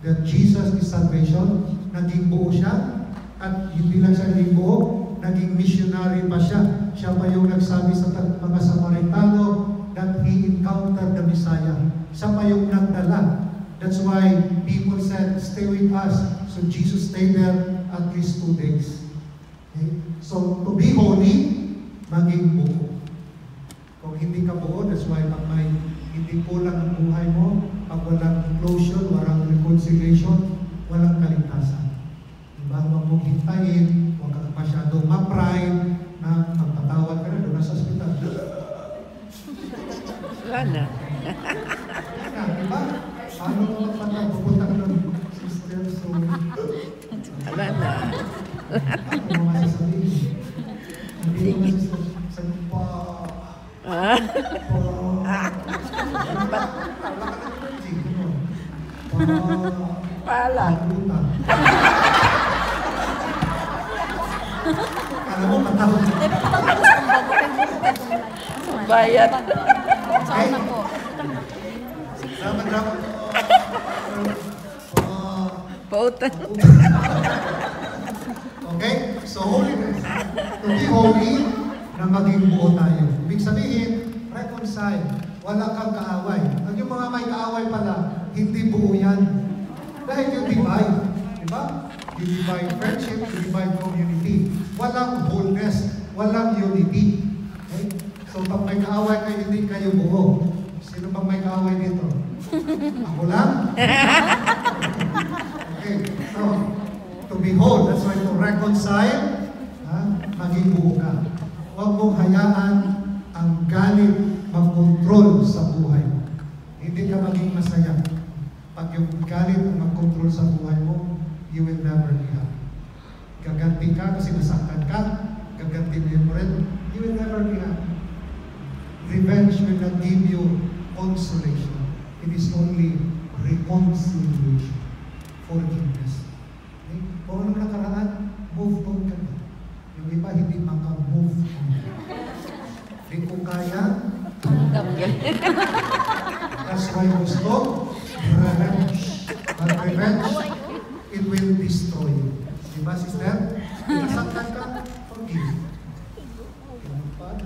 that Jesus is salvation, naging buo siya, at hindi lang siya naging buo, naging missionary pa siya. Siya pa yung nagsabi sa mga Samaritano that he encountered the Messiah. Siya pa yung nagdala. That's why people said, stay with us. So Jesus stayed there at least 2 days. Okay? So to be holy, maging buo. Kung hindi ka buo, that's why pag may hindi kulang ang buhay mo, pag walang closure, walang reconciliation, walang kaligtasan. Diba? Huwag mong hintayin, huwag kang masyadong ma-pride na magpatawad ka na doon sa hospital. Wala na. Diba? Paano mo magpatawad? Pupunta ka doon, sister, so... Wala na. Ano mo masasabihin? Hindi mo masasabihin. Sabi pa... Pala. Alam mo, matawag. Bayad. Okay? Drama. Pautan. Okay? So, holiness. To be holy, na maging buo tayo. Ibig sabihin, reconcile. Wala kang kaaway. At yung mga may kaaway pala, hindi buo yan. Dahil yung divide. Diba? You divide friendship, you divide community. Walang wholeness, walang unity. Okay? So, pag may kaaway kayo, hindi kayo buo. Sino bang may kaaway dito? Ako lang? Okay. So, to be whole, that's why to reconcile, maging buo ka. Huwag mong hayaan ang galit mag-control sa buhay mo. Hindi ka maging masaya. Pag yung galit ang mag-control sa buhay mo, you will never be happy. Gaganti ka kasi nasaktan ka, gaganti mo rin, you will never be happy. Revenge will not give you consolation. It is only reconciliation, forgiveness. Okay? Kung anong nakaraan, move on ka na. Yung iba hindi maka-move on. Hindi ko kaya. That's why gusto, revenge. But revenge, it will destroy you. Diba, sister? Nasaktan ka, forgive. Pag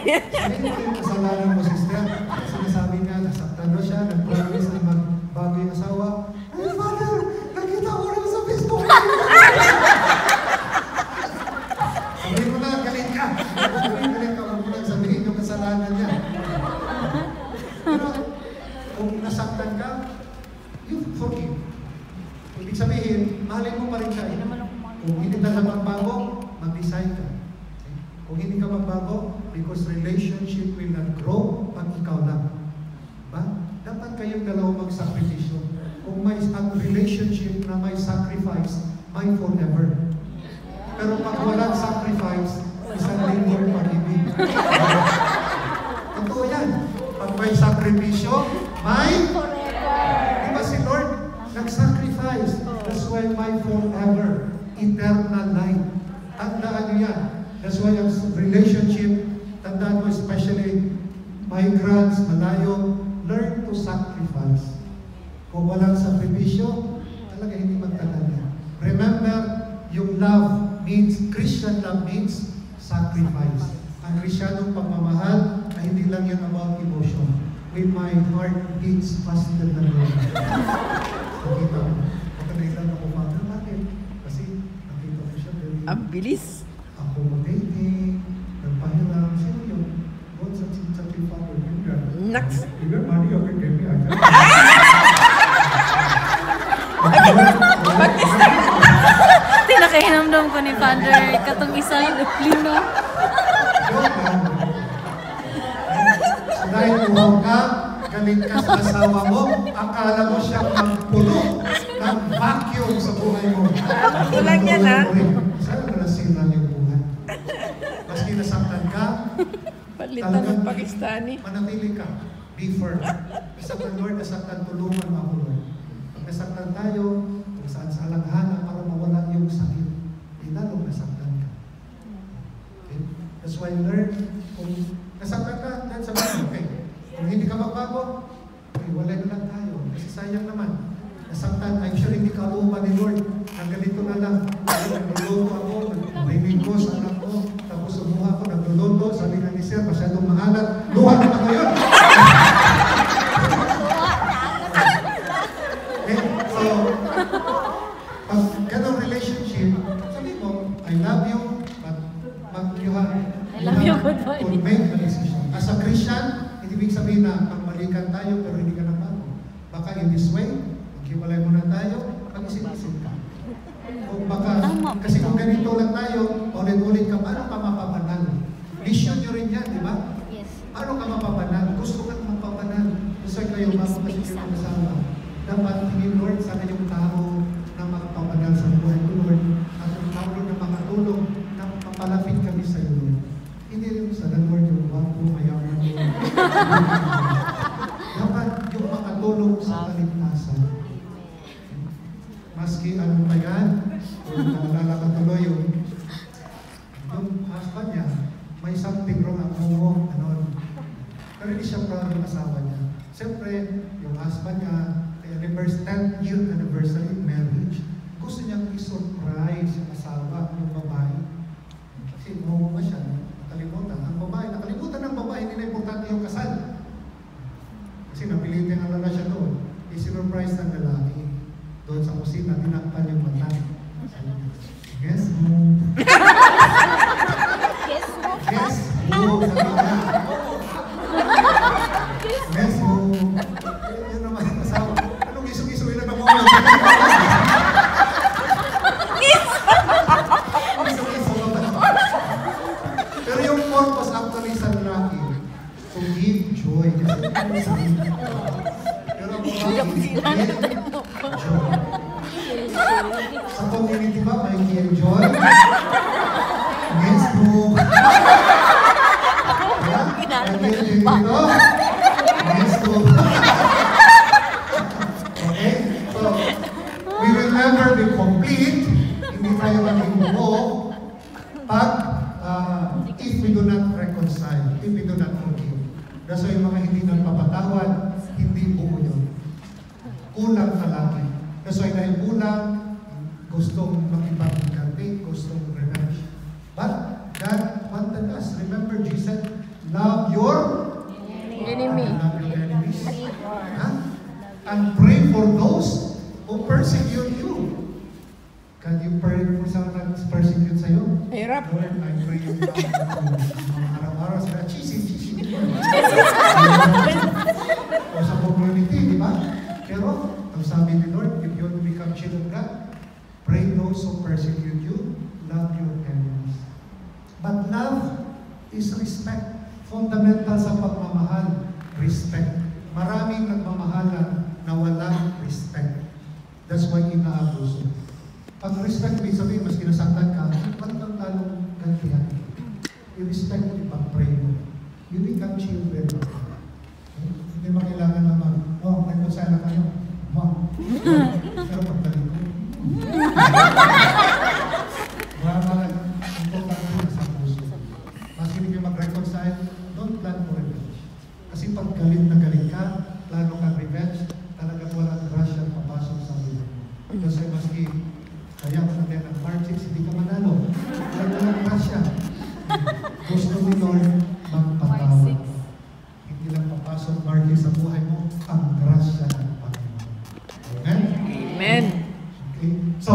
Sabihin mo yung kasalanan mo, sister. Sinasabi niya, nasaktan na siya, nag-promise na magbago yung asawa. Ay, Father, nakita ko lang sa Facebook. Sabihin mo na, galit ka. Galit ka, huwag mo lang sabihin yung kasalanan niya. Pero, kung nasaktan ka, you forgive. Ibig sabihin, mahalin mo pa rin siya. Kung hindi na magbago, mag-decide ka. Okay? Kung hindi ka magbago, because relationship will not grow pag ikaw lang. Diba? Dapat kayong dalawa magsakripisyo. Kung may relationship na may sacrifice, may forever. Pero pag walang sacrifice, isang labor pag-ibig. Totoo yan. Pag may sakripisyo, may forever. Diba si Lord nag-sacrifice? That's why may forever. Eternal life. Tandaan nyo yan. That's why ang relationship, tandaan mo especially migrants, malayo, learn to sacrifice. Kung walang sakripisyo, talaga hindi magtagal yan. Remember, yung love means, Christian love means sacrifice. Ang Krisyanong pagmamahal ay hindi lang yan about emotion. With my heart beats faster than Lord. Nakita ko. Pagkanailan ako, Father, bakit? Kasi nakita ko siya very Ang bilis. accommodating, nagpahiram. Sino yun? God sa Father. Naks. Even money, okay, give me. Tinakahinamdam ko ni Father katong isa, lino. So dahil uhaw ka, galit ka sa asawa mo, akala mo siya magpulo ng vacuum sa buhay mo. Kulang yan, ha? Saan na nasira yung buhay? Maski nasaktan ka, Palitan ng Pakistani. manatili ka. Be firm. Nasaktan Lord, nasaktan, tulungan mo ako Lord. Pag nasaktan tayo, kung saan sa alanghanan para mawala yung sakit, lalong nasaktan ka. Okay? That's why learn, kung nasaktan ka, then sabihin, okay. Kung hindi ka magbago, okay, wala na lang tayo. Kasi sayang naman. Nasaktan, I'm sure hindi ka lupa ni Lord. Ang ganito na lang. Nagluluto ako, nagmimig ko sa anak ko, tapos umuha ko, nagluluto, sabi nga ni Sir, masyadong maalat. Luha na ba ngayon? Okay, so, pag ganong relationship, sabi mo, I love you, but you have I love you, goodbye. to make a decision. As a Christian, hindi ibig sabihin na pagmalikan tayo pero hindi ka nagbago. Baka in this way, maghiwalay muna tayo, mag-isip-isip ka. Kung baka, kasi kung ganito lang tayo, ulit-ulit ka, paano ka mapapanal? Mission nyo rin yan, di ba? Yes. Paano ka mapapanal? Gusto ka mapapanal. Gusto kayo mapapasip yung kasama. Dapat tingin Lord, sana yung tao na magpapanal sa buhay ko, Lord. At yung tao na makatulong na mapalapit kami sa iyo, Lord. Hindi rin sa Lord yung wapo, mayaman, Lord. Dapat yung makatulong sa kaligtasan. Maski ano pa yan, kung naalala ka tuloy yung husband niya, may something wrong ang mo, ano. Pero hindi siya proud ng asawa niya. Siyempre, yung husband niya, 10th year anniversary of marriage, gusto niyang i-surprise yung asawa, yung babae. Kasi mo siya, nakalimutan. Ang babae, nakalimutan ng babae, hindi na importante yung kasal. Kasi napilitin na siya doon. I-surprise ng lalaki. Doon sa kusina, tinakpan yung mata. Yes, mo. Yes, mo. Yes, mo. Yes, mo. Yun naman ang asawa. Anong iso-iso yun na babae? Iso-iso ba? Pero yung purpose actually sa lalaki, to give joy. Pero ang babae, joy. Sa community ba, may enjoy? Yes, po. Nag-enjoy dito? Yes, po. Okay? So, we will never be complete. Hindi tayo maging buo pag if we do not reconcile, if we do not forgive. That's why yung mga hindi nagpapatawad, hindi buo yun. Kulang talaki. That's why dahil kulang, gustong makipag-incarnate, gustong revenge. But God wanted us. Remember, Jesus Love your Enemy. Love your enemies. Huh? And pray for those who persecute you. Can you pray for someone who persecute sa'yo? Hirap. Lord, I pray you araw-araw sila, chisi. O sa community, di ba? Pero, ang sabi ni Lord, if you want to become children of God, pray those who persecute you, love your enemies. But love is respect. Fundamental sa pagmamahal, respect. Maraming nagmamahalan na walang respect. That's why inaabuso. Pag respect, may sabihin, mas kinasaktan ka, wag kang talong gantihan. I-respect mo, ipag-pray mo. You become children of God. Okay? Hindi mo kailangan naman, nagkonsala kayo. Pero pagdali ko. Wala importante sa puso. Mas hindi kayo mag-reconcile, don't plan for revenge. Kasi pag galit na galit ka, plano kang revenge, talagang walang grasya papasok sa buhay mo. Kasi maski kaya mo natin ang hardships, hindi ka manalo. Walang grasya. Gusto ni Lord magpatawad. Hindi lang papasok market sa buhay mo, ang grasya ng Panginoon. Amen? Amen. Okay? So,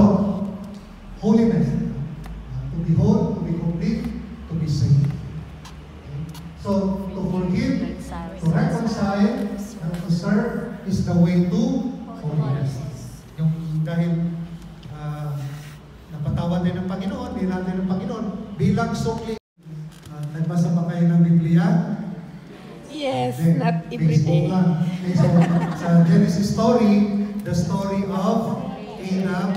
holiness. To be whole, to be complete, to be saved. Okay? So, to forgive, to reconcile, and to serve is the way to holiness. Yung dahil napatawad din ng Panginoon, din ng Panginoon, bilang sukli. Nagbasa ba kayo ng Biblia? Yes, Then, not every Facebook day. lang. Okay, so, sa Genesis story, the story of Adam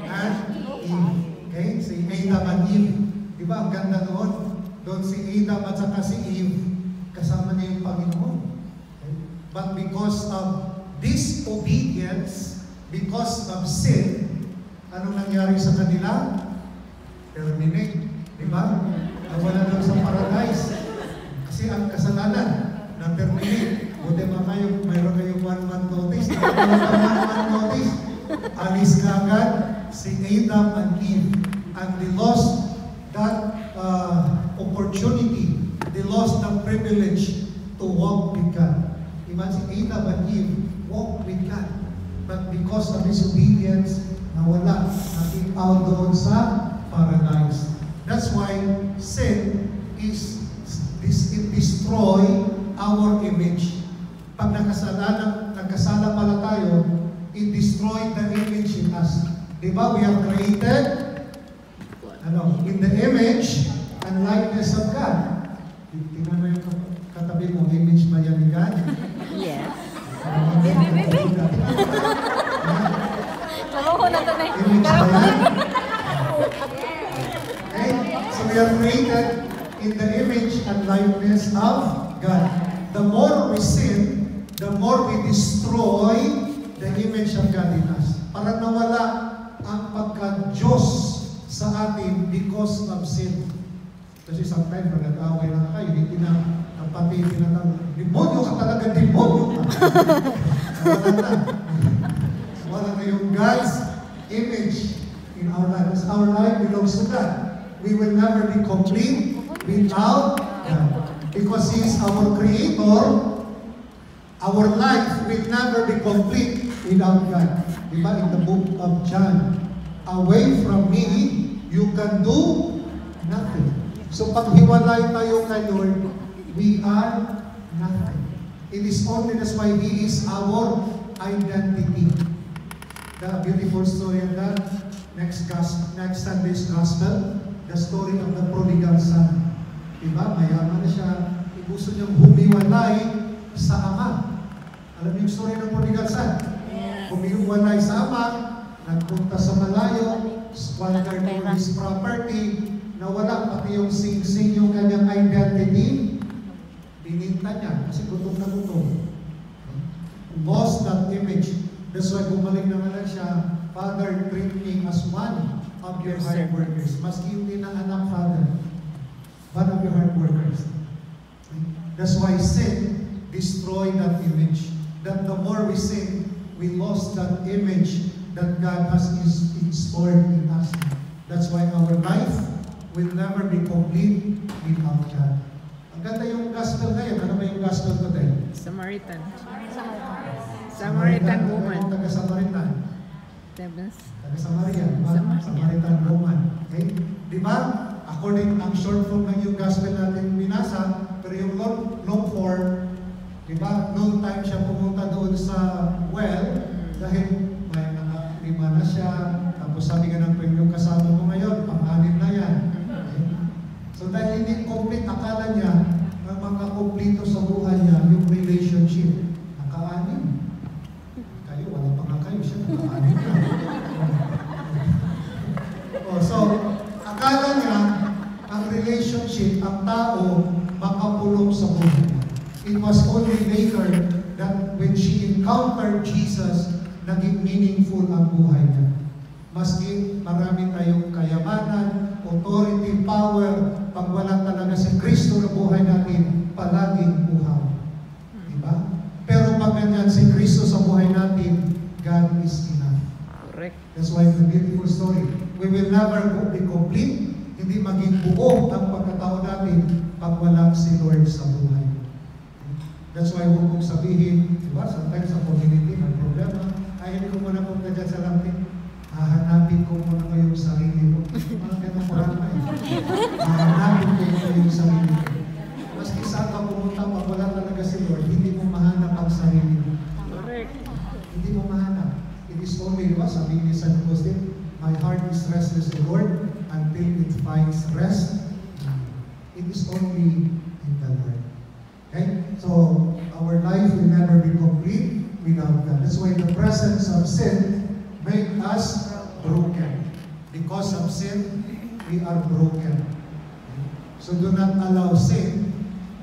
and Eve. Okay? Si Adam and Eve. Di ba? Ang ganda doon. Doon si Adam at saka si Eve. Kasama niya yung Panginoon. Okay? But because of disobedience, because of sin, anong nangyari sa kanila? Terminate. Di ba? Nawala lang sa paradise. Kasi ang kasalanan, na-terminate. Buti ba kayo, mayroon kayong 1 month notice. Mayroon ka 1 month notice. Alis ka agad si Adam and Eve. And they lost that opportunity. They lost the privilege to walk with God. Imagine Adam and Eve walk with God. But because of disobedience, nawala. Natin out doon sa paradise. That's why sin is it destroy our image. Pag nagkasala pala tayo, it destroy the image in us. Diba? We are created in the image and likeness of God. Tingnan mo yung katabi mo, image ba yan ni God? Yes. Mamuho na to na. Image ba yan? Okay? So we are created in the image and likeness of God. The more we sin, the more we destroy the image of God in us. Parang nawala ang pagka-Diyos sa atin because of sin. Kasi sometimes, pag nag-away lang kayo, hindi na pati tinatawag, demonyo ka talaga, demonyo ka. Wala na yung God's image in our life. As our life belongs to God. We will never be complete without God. Because He is our Creator, our life will never be complete without God. Diba? In the book of John, away from me, you can do nothing. So pag hiwalay tayo kay Lord, we are nothing. It is only that's why He is our identity. The beautiful story of that, next Sunday's Gospel, the story of the prodigal son. Diba? Mayaman na siya. Gusto niyang humiwalay sa ama. Alam niyo yung story ng prodigal son? Humiwalay sa ama, nagpunta sa malayo, squandered his property, nawala pati yung sing-sing yung kanyang identity, bininta niya kasi gutom na gutom. Lost that image. That's why bumalik naman lang siya, Father, treat me as one of your hard workers. Maski hindi na anak, Father, one of your hard workers. That's why sin destroyed that image. That the more we sin, we lost that image that God has installed in us. That's why our life will never be complete without God. Ang ganda yung gospel ngayon. Ano ba yung gospel today? Samaritan. Samaritan woman. Ano yung taga-Samaritan? Tebes. Taga-Samaria. Samaria. Samaritan woman. Okay? Di ba? According ang short form ng yung gospel natin binasa, pero yung long form, di ba? Noong time siya pumunta doon sa well, dahil may naka-5 na siya, tapos sabi nga ng friend, yung kasama mo ngayon, pang-anim na yan. Okay? So dahil hindi complete, akala niya, ang mga kumplito sa buhay niya, yung relationship, naka-anim. Kayo, wala pa nga kayo, siya naka-anim na. So, akala niya, ang relationship, ang tao, makapulong sa buhay niya. It was only later that when she encountered Jesus, naging meaningful ang buhay niya. Maski marami tayong kayamanan, authority, power, pag wala talaga si Kristo na buhay natin, palaging uhaw. Diba? Pero pag ganyan si Kristo sa buhay natin, God is enough. Correct. That's why it's a beautiful story. We will never be complete, hindi maging buo ang pagkatao natin pag wala si Lord sa buhay. That's why huwag mong sabihin, diba? Sometimes sa community, may problema. Ay, hindi ko muna punta dyan sa langting. Hahanapin ko muna ko yung sarili mo. Mga ganang kurama eh. Hahanapin ko muna yung sarili mo. Maski saan ka pumunta, pag wala talaga si Lord, hindi mo mahanap ang sarili mo. Correct. Hindi mo mahanap. It is only, diba? Sabi ni San Agustin, my heart is restless, O Lord, until it finds rest. It is only in the Lord. Okay? So, our life will never be complete without God. That's why the presence of sin makes us broken. Because of sin, we are broken. So, do not allow sin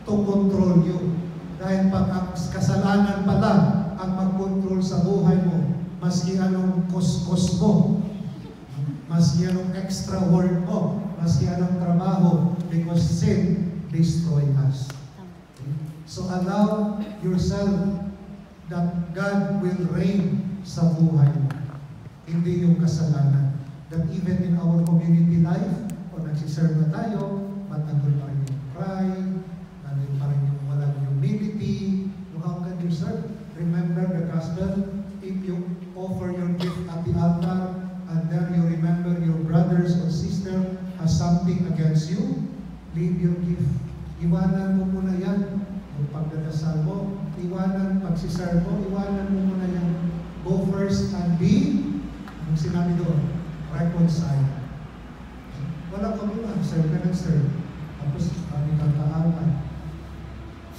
to control you. Dahil pag ang kasalanan pala ang mag-control sa buhay mo, maski anong kos-kos mo, maski anong extra work mo, maski anong trabaho, because sin destroy us. So allow yourself that God will reign sa buhay mo. Hindi yung kasalanan. That even in our community life, o nagsiserve na tayo, but nandun pa rin yung pride, nandun pa rin yung walang humility. How can you serve? Remember the gospel. If you offer your gift at the altar, and then you remember your brothers or sister has something against you, leave your gift. Iwanan mo muna yan. Yung pagdadasal mo, iwanan, pagsisar mo, iwanan mo muna yan. Go first and be, ang sinabi doon, reconcile. Walang kabulan, serve ka ng serve. Tapos kami kang kaaway.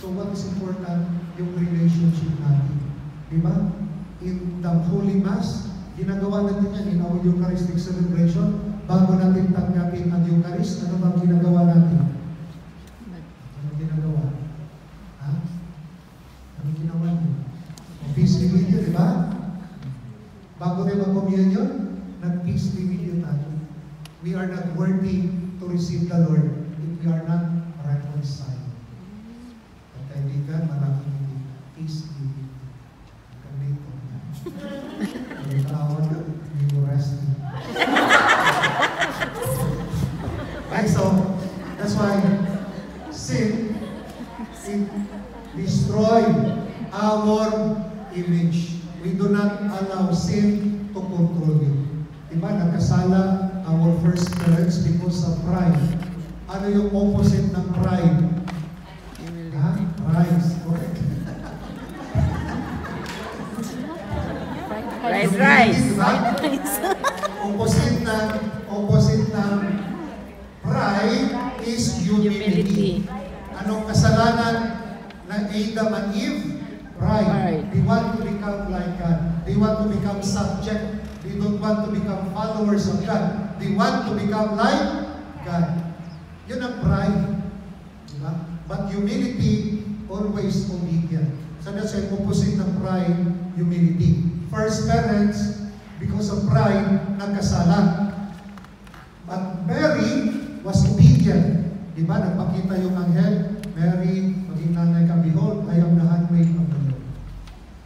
So what is important? Yung relationship natin. Diba? In the Holy Mass, ginagawa natin yan in our Eucharistic celebration. Bago natin tanggapin ang Eucharist, ano bang ginagawa natin? Ano ginagawa? Ha? Ano ginawa niyo? Peace be with you, di ba? Bago tayo mag-communion, nag-peace be with you tayo. We are not worthy to receive the Lord if we are not reconciled. At kaibigan, maraming hindi. Peace be with you. Kami ito. Ang tawag na, hindi mo resting. Okay, so, that's why sin, it destroy our image. We do not allow sin to control you. Diba, nagkasala our first parents because of pride. Ano yung opposite ng pride? Ha? Pride. Correct. Fried rice. Diba? Opposite ng pride is humility. Anong kasalanan ng Adam and Eve? Pride. They want to become like God. They want to become subject. They don't want to become followers of God. They want to become like God. Yun ang pride. Diba? But humility, always obedient. So that's why opposite ng pride, humility. First parents, because of pride, nagkasala. But Mary was obedient. Diba? Nagpakita yung anghel, Mary, maging nanay ka, behold, I am the handmaid of the Lord.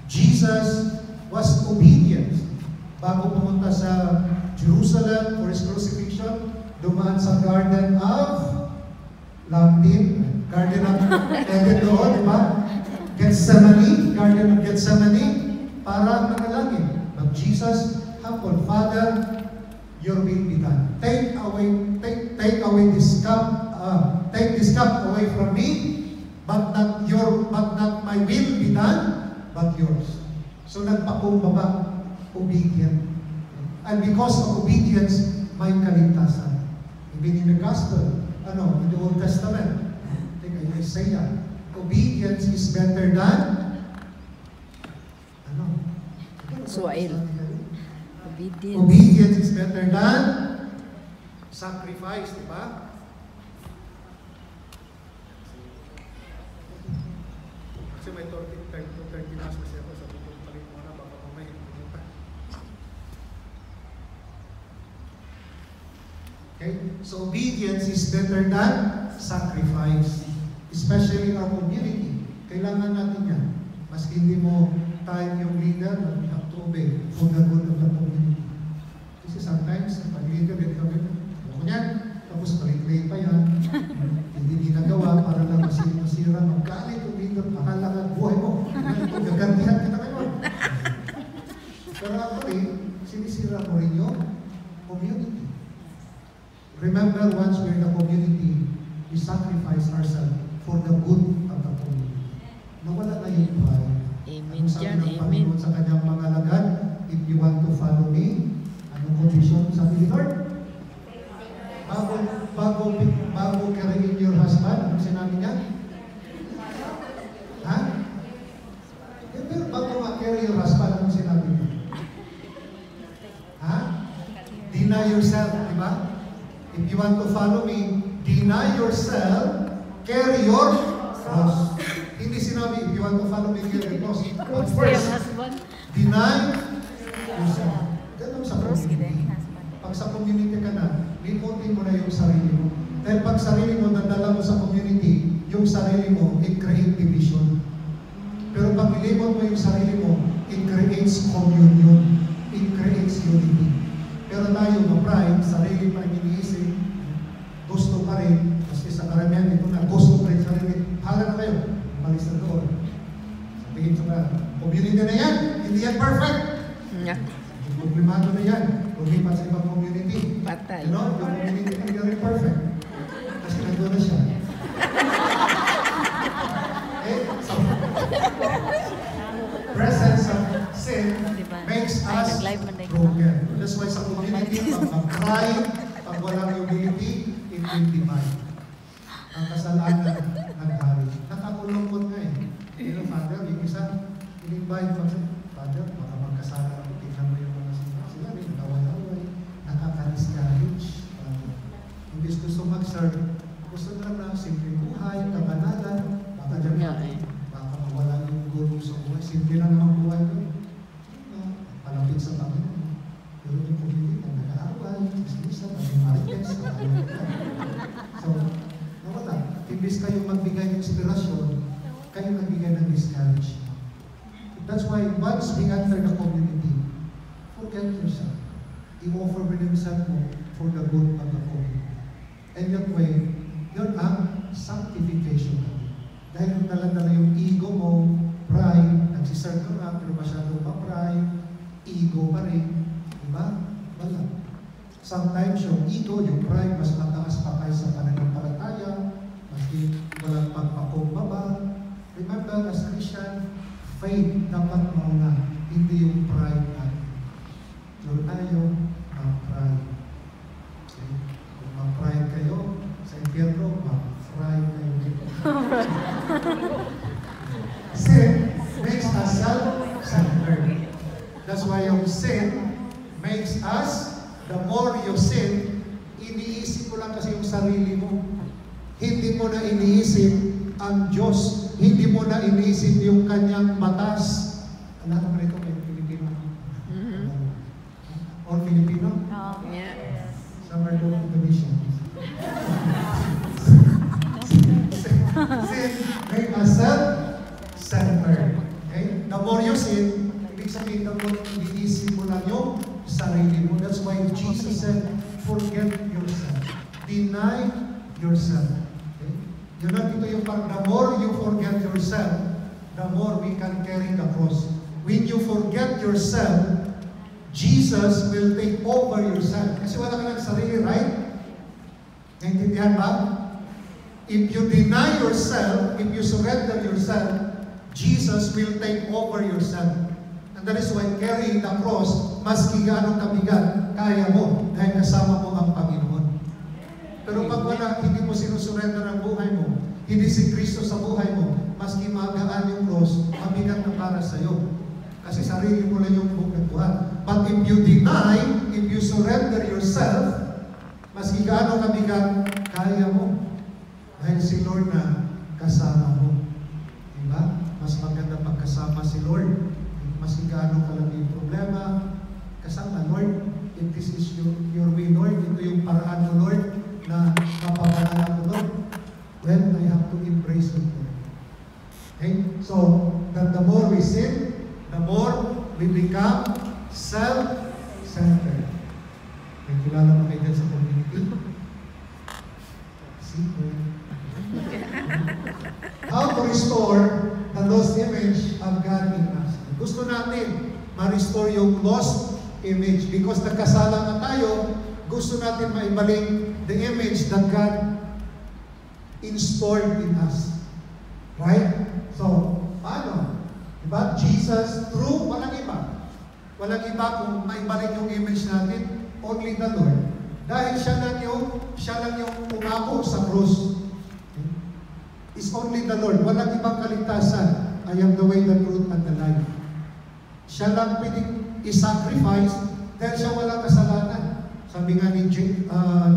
Jesus was obedient. Bago pumunta sa Jerusalem for his crucifixion, dumaan sa Garden of Lamtin, Garden of Eden doon, di ba? Gethsemane, Garden of Gethsemane, para manalangin. But Jesus, humble, Father, your will be done. Take away this cup, take this cup away from me, but not my will be done, but yours. So nagpakumbaba, obedient. And because of obedience, may kaligtasan. Even in the gospel, in the Old Testament, take Isaiah, obedience is better than Suail. Obedience is better than sacrifice, di ba? Kasi may 30 mas kasi ako sa tutong palit mo na, baka mamay pumunta. Okay? So obedience is better than sacrifice. Especially in our community. Kailangan natin yan. Maski hindi mo tayo yung leader, we have to obey for the good of the community. Kasi sometimes, pag leader, ako niyan, tapos palit-late pa yan. Hindi ginagawa para lang masira, magkalit yung leader, mahala ka buhay mo. Gagantihan kita ngayon. Pero actually, sinisira mo rin yung community. Remember, once we're in the community, we sacrifice ourselves for the good of the community. Nawala na yung pride. Amen Sabi dyan, ng amen. Panginoon sa kanyang mga alagad, if you want to follow me, anong condition? Sabi ni Lord, bago carrying your husband, anong sinabi niya? Ha? Pero bago ma-carry your husband, anong sinabi niya? Ha? Deny yourself, di ba? If you want to follow me, deny yourself, carry your cross. Hindi sinabi, if you want to follow me, carry your cross. But first, deny yourself. Ganun sa community. Pag sa community ka na, limutin mo na yung sarili mo. Dahil pag sarili mo, nadala mo sa community, yung sarili mo, it creates division. Pero pag nilimot mo yung sarili mo, it creates communion. It creates unity. Pero tayo, ma-pride, sarili pa rin iniisip, gusto pa rin, kasi sa karamihan ito na, gusto pa rin sarili. Hala na kayo, malis na doon. Sabihin sa community na yan, hindi yan perfect. Problemado na yan. Lumipat sa ibang community. Patay. Yung community hindi rin perfect. Kasi nandun na siya. Presence of sin makes us broken. That's why sa community, pag mag-cry, pag walang humility, it will divide. Ang kasalanan naghari. Nakakulungkot nga eh. Father, yung isa, in-invite pa siya. Father, baka magkasala ako. Tingnan mo yung mga sila. May nagaway-away. Nakaka-discourage. Imbis gusto mag-serve, gusto na simple buhay, kabanalan. Baka dyan baka mawala yung gulong sa buhay. Simple lang naman buhay ko. Palapit sa Panginoon. Pero yung community na nag-aaway, sisisa, marites, so, nawala. Imbis kayo magbigay ng inspirasyon, kayo nagbigay ng discouragement. That's why once we enter the community, forget yourself. I-offer mo yourself mo for the good of the community. And that way, yun ang sanctification. Dahil dala-dala yung ego mo, pride, nagsiserve ka na, pero masyadong pa-pride, ego pa rin. Diba? Wala. Sometimes yung ego, yung pride, mas mataas pa kayo sa pananampalataya, maski walang pagpakumbaba. Remember, as Christian, faith dapat mauna, hindi yung pride natin. So tayo, mag-pride. Okay? Kung mag-pride kayo, sa impyerno, mag-pride kayo dito. Sin makes us self-centered. That's why yung sin makes us, the more you sin, iniisip mo lang kasi yung sarili mo. Hindi mo na iniisip ang Diyos. Hindi mo na iniisip yung kanyang batas. Alam mo rin ito, may Pilipino. Or Filipino? Yeah. Some are doing Indonesian. Sin make us self-centered. Okay? The more you sin, ibig sabihin the more iniisip mo lang yung sarili mo. That's why Jesus said, forget yourself. Deny yourself. Okay? Yun na, ito yung parang, the more you forget yourself, the more we can carry the cross. When you forget yourself, Jesus will take over yourself. Kasi wala ka ng sarili, right? Naintindihan ba? If you deny yourself, if you surrender yourself, Jesus will take over yourself. And that is why carrying the cross, maski gaano kabigat, kaya mo dahil kasama mo ang Panginoon. Pero pag wala, hindi mo sinusurrender ang buhay mo, hindi si Kristo sa buhay mo, maski magaan yung cross, mabigat na para sa iyo. Kasi sarili mo lang yung bukatuhan. But if you deny, if you surrender yourself, maski gaano kabigat, kaya mo. Dahil si Lord na kasama mo. Diba? Mas maganda pagkasama si Lord. Maski gaano kalaki yung problema, kasama, Lord, if this is your way, Lord, ito yung paraan mo, Lord, na kapamalaan ko, Lord, then I have to embrace it, Lord. Okay? So, that the more we sin, the more we become self-centered. May kilala mo kayo dyan sa community? See? How to restore the lost image of God in us. Gusto natin ma-restore yung lost image because nagkasala na tayo, gusto natin maibalik the image that God installed in us. Right? So, paano? Diba? Jesus, through, walang iba. Walang iba kung maibalik yung image natin, only the Lord. Dahil siya lang yung umako sa krus. It's only the Lord. Walang ibang kaligtasan. I am the way, the truth, and the life. Siya lang pwedeng i-sacrifice dahil siya walang kasalanan. Sabi nga ni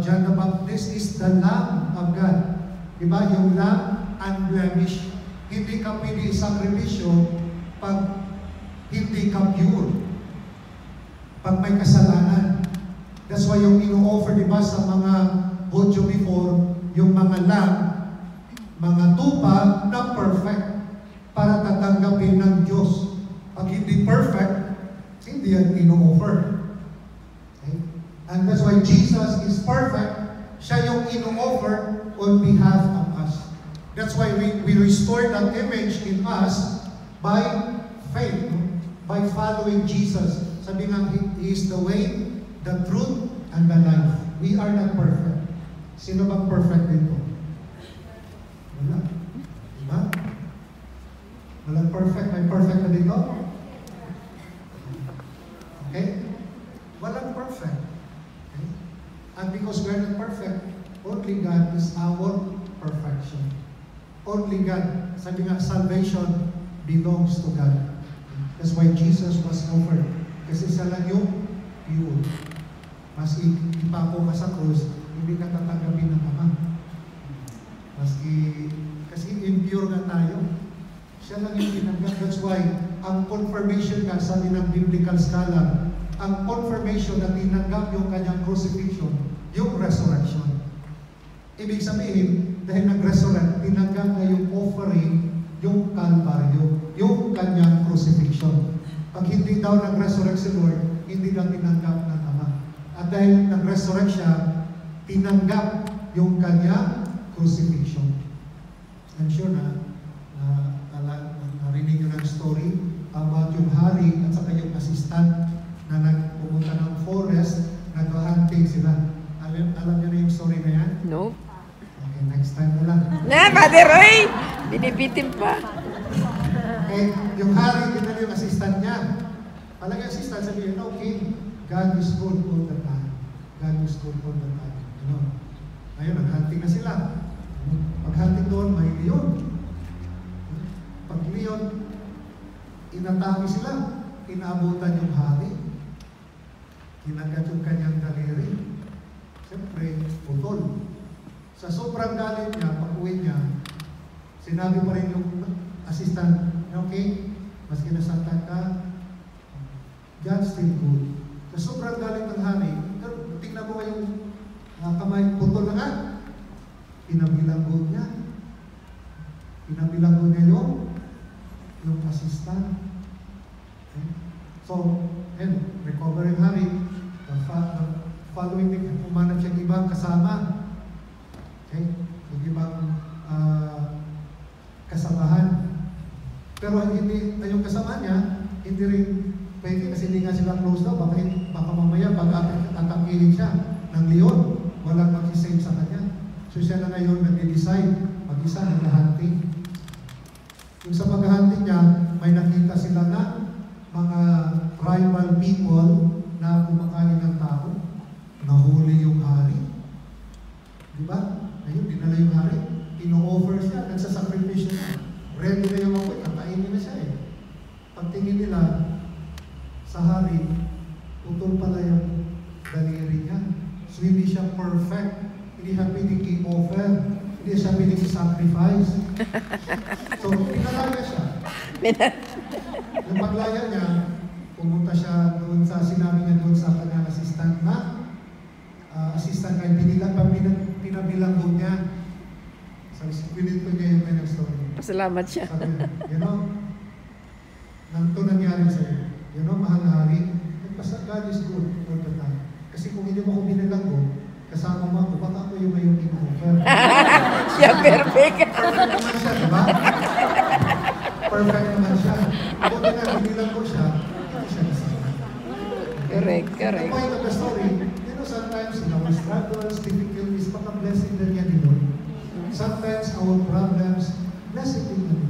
John the Baptist is the Lamb of God. Diba? Yung Lamb unblemished. Hindi ka pwede i-sakripisyo pag hindi ka pure. Pag may kasalanan. That's why yung ino-offer, diba, sa mga Hudyo before, yung mga lamb, mga tupa na perfect para tatanggapin ng Diyos. Pag hindi perfect, hindi yan ino-offer. Okay? And that's why Jesus is perfect. Siya yung ino-offer on behalf of us. That's why we restore that image in us by faith, by following Jesus. Sabi nga, He is the way, the truth, and the life. We are not perfect. Sino bang perfect dito? Wala. Diba? Walang perfect. May perfect na dito? Okay? Walang perfect. Okay? And because we are not perfect, only God is our perfection. Only God. Sabi nga, salvation belongs to God. That's why Jesus was offered. Kasi siya lang yung pure. Maski ipako ka sa krus, hindi ka tatanggapin ng Ama. Kasi impure nga tayo. Siya lang yung tinanggap. That's why, ang confirmation nga, sabi ng biblical scholar, ang confirmation na tinanggap yung kanyang crucifixion, yung resurrection. Ibig sabihin, dahil nag-resurrect, tinanggap na yung offering, yung Kalbaryo, yung kanyang crucifixion. Pag hindi daw nag-resurrect si Lord, hindi daw tinanggap ng Ama. At dahil nag-resurrect siya, tinanggap yung kanyang crucifixion. I'm sure na narinig nyo ng story about yung hari at saka yung assistant na nagpumunta ng forest, nag-hunting sila. Alam nyo na yung story na yan? No. Okay, next time na lang. Na, Father Roy! Binibitin pa. Okay, yung hari, tinanong yung assistant niya. Palagi assistant, sabi yun, okay, God is good all the time. God is good all the time. You know? Ngayon, nag-hunting na sila. Pag-hunting doon, may leon. Pag leon, inatake sila. Inaabutan yung hari. Kinagat yung kanyang daliri. Siyempre, putol. Sa sobrang galit niya, pag-uwi niya, sinabi pa rin yung assistant, okay, maski nasaktan ka, God's still good. Sa sobrang galit ng hari, tingnan mo yung kamay, putol na nga. Pinabilanggo niya. Pinabilanggo niya yung assistant. Okay? So, recovering hari, following week, pumanap siya ibang kasama. Okay? Yung ibang hindi rin pwede kasi hindi nga sila close daw. Baka mamaya pag-atangkilin siya ng leon, walang mag-save sa kanya. So siya na ngayon nag-decide, mag-isa ng hunting. Yung sa pag-hunting niya, may nakita sila na mga tribal people na kumakain ng tao. Nahuli yung hari. Diba? Ayun, dinala yung hari. Ino-offer siya, nagsasakripisyo siya. Ready na yung apoy, kakainin na siya eh. Pagtingin nila sa hari, putol pala yung daliri niya. So hindi siya perfect. Hindi siya pwedeng i-offer. Hindi siya pwedeng i-sacrifice. So, pinalaya siya. Yung paglaya niya, pumunta siya doon sa, sinabi niya doon sa kanyang assistant na, assistant kay pinabilang doon niya. So, pinito niya yung kanyang story. Salamat siya. Sabi niya, you know, ito nangyari sa'yo. You know, mahal na hari, God is good all the time. Kasi kung hindi mo ako binilang ko, kasama mo ako, baka ako yung ngayong in-offer. Siya perfect. Perfect naman siya, diba? Perfect naman siya. Kung binilang ko siya, hindi siya kasama. Correct. The point of the story, you know, sometimes in our struggles, difficulties, baka blessing din yan, you know. Sometimes our problems, blessing din yan.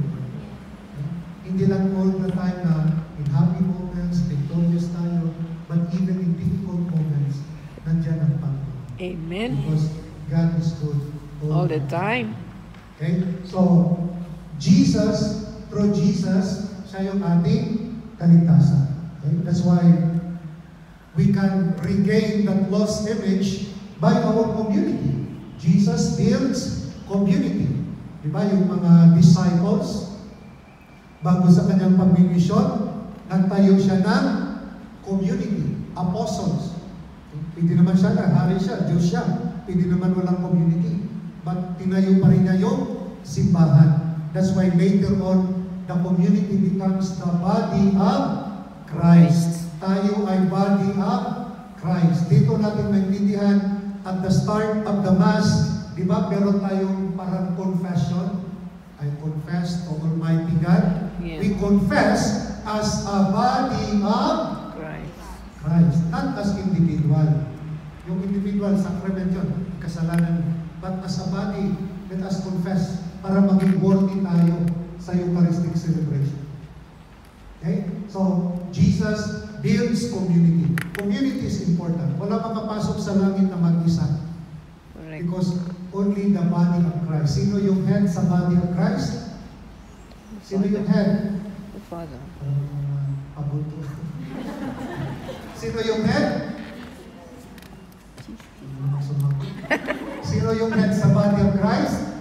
Hindi lang all the time na in happy moments, victorious tayo, but even in difficult moments, nandiyan ang Panginoon. Amen. Because God is good All the time. Okay? So, Jesus, through Jesus, siya yung ating kaligtasan. Okay? That's why we can regain that lost image by our community. Jesus builds community. Diba? Yung mga disciples, bago sa kanyang pagmimisyon, nagtayo siya ng community, apostles. Pwede naman siya na, hari siya, Diyos siya. Pwede naman walang community. But tinayo pa rin niya yung simbahan. That's why later on, the community becomes the body of Christ. Tayo ay body of Christ. Dito natin maintindihan at the start of the Mass, di ba, meron tayong parang confession. I confess to Almighty God. Yeah. We confess as a body of Christ, not as individual. Yung individual, sacrament yun, kasalanan. But as a body, let us confess para maging worthy tayo sa Eucharistic celebration. Okay? So, Jesus builds community. Community is important. Wala makapasok sa langit na mag-isa. Correct. Because only the body of Christ. Sino yung head sa body of Christ? Sino yung head? The Father. Pabuto. Sino yung head? Sino yung head sa body of Christ?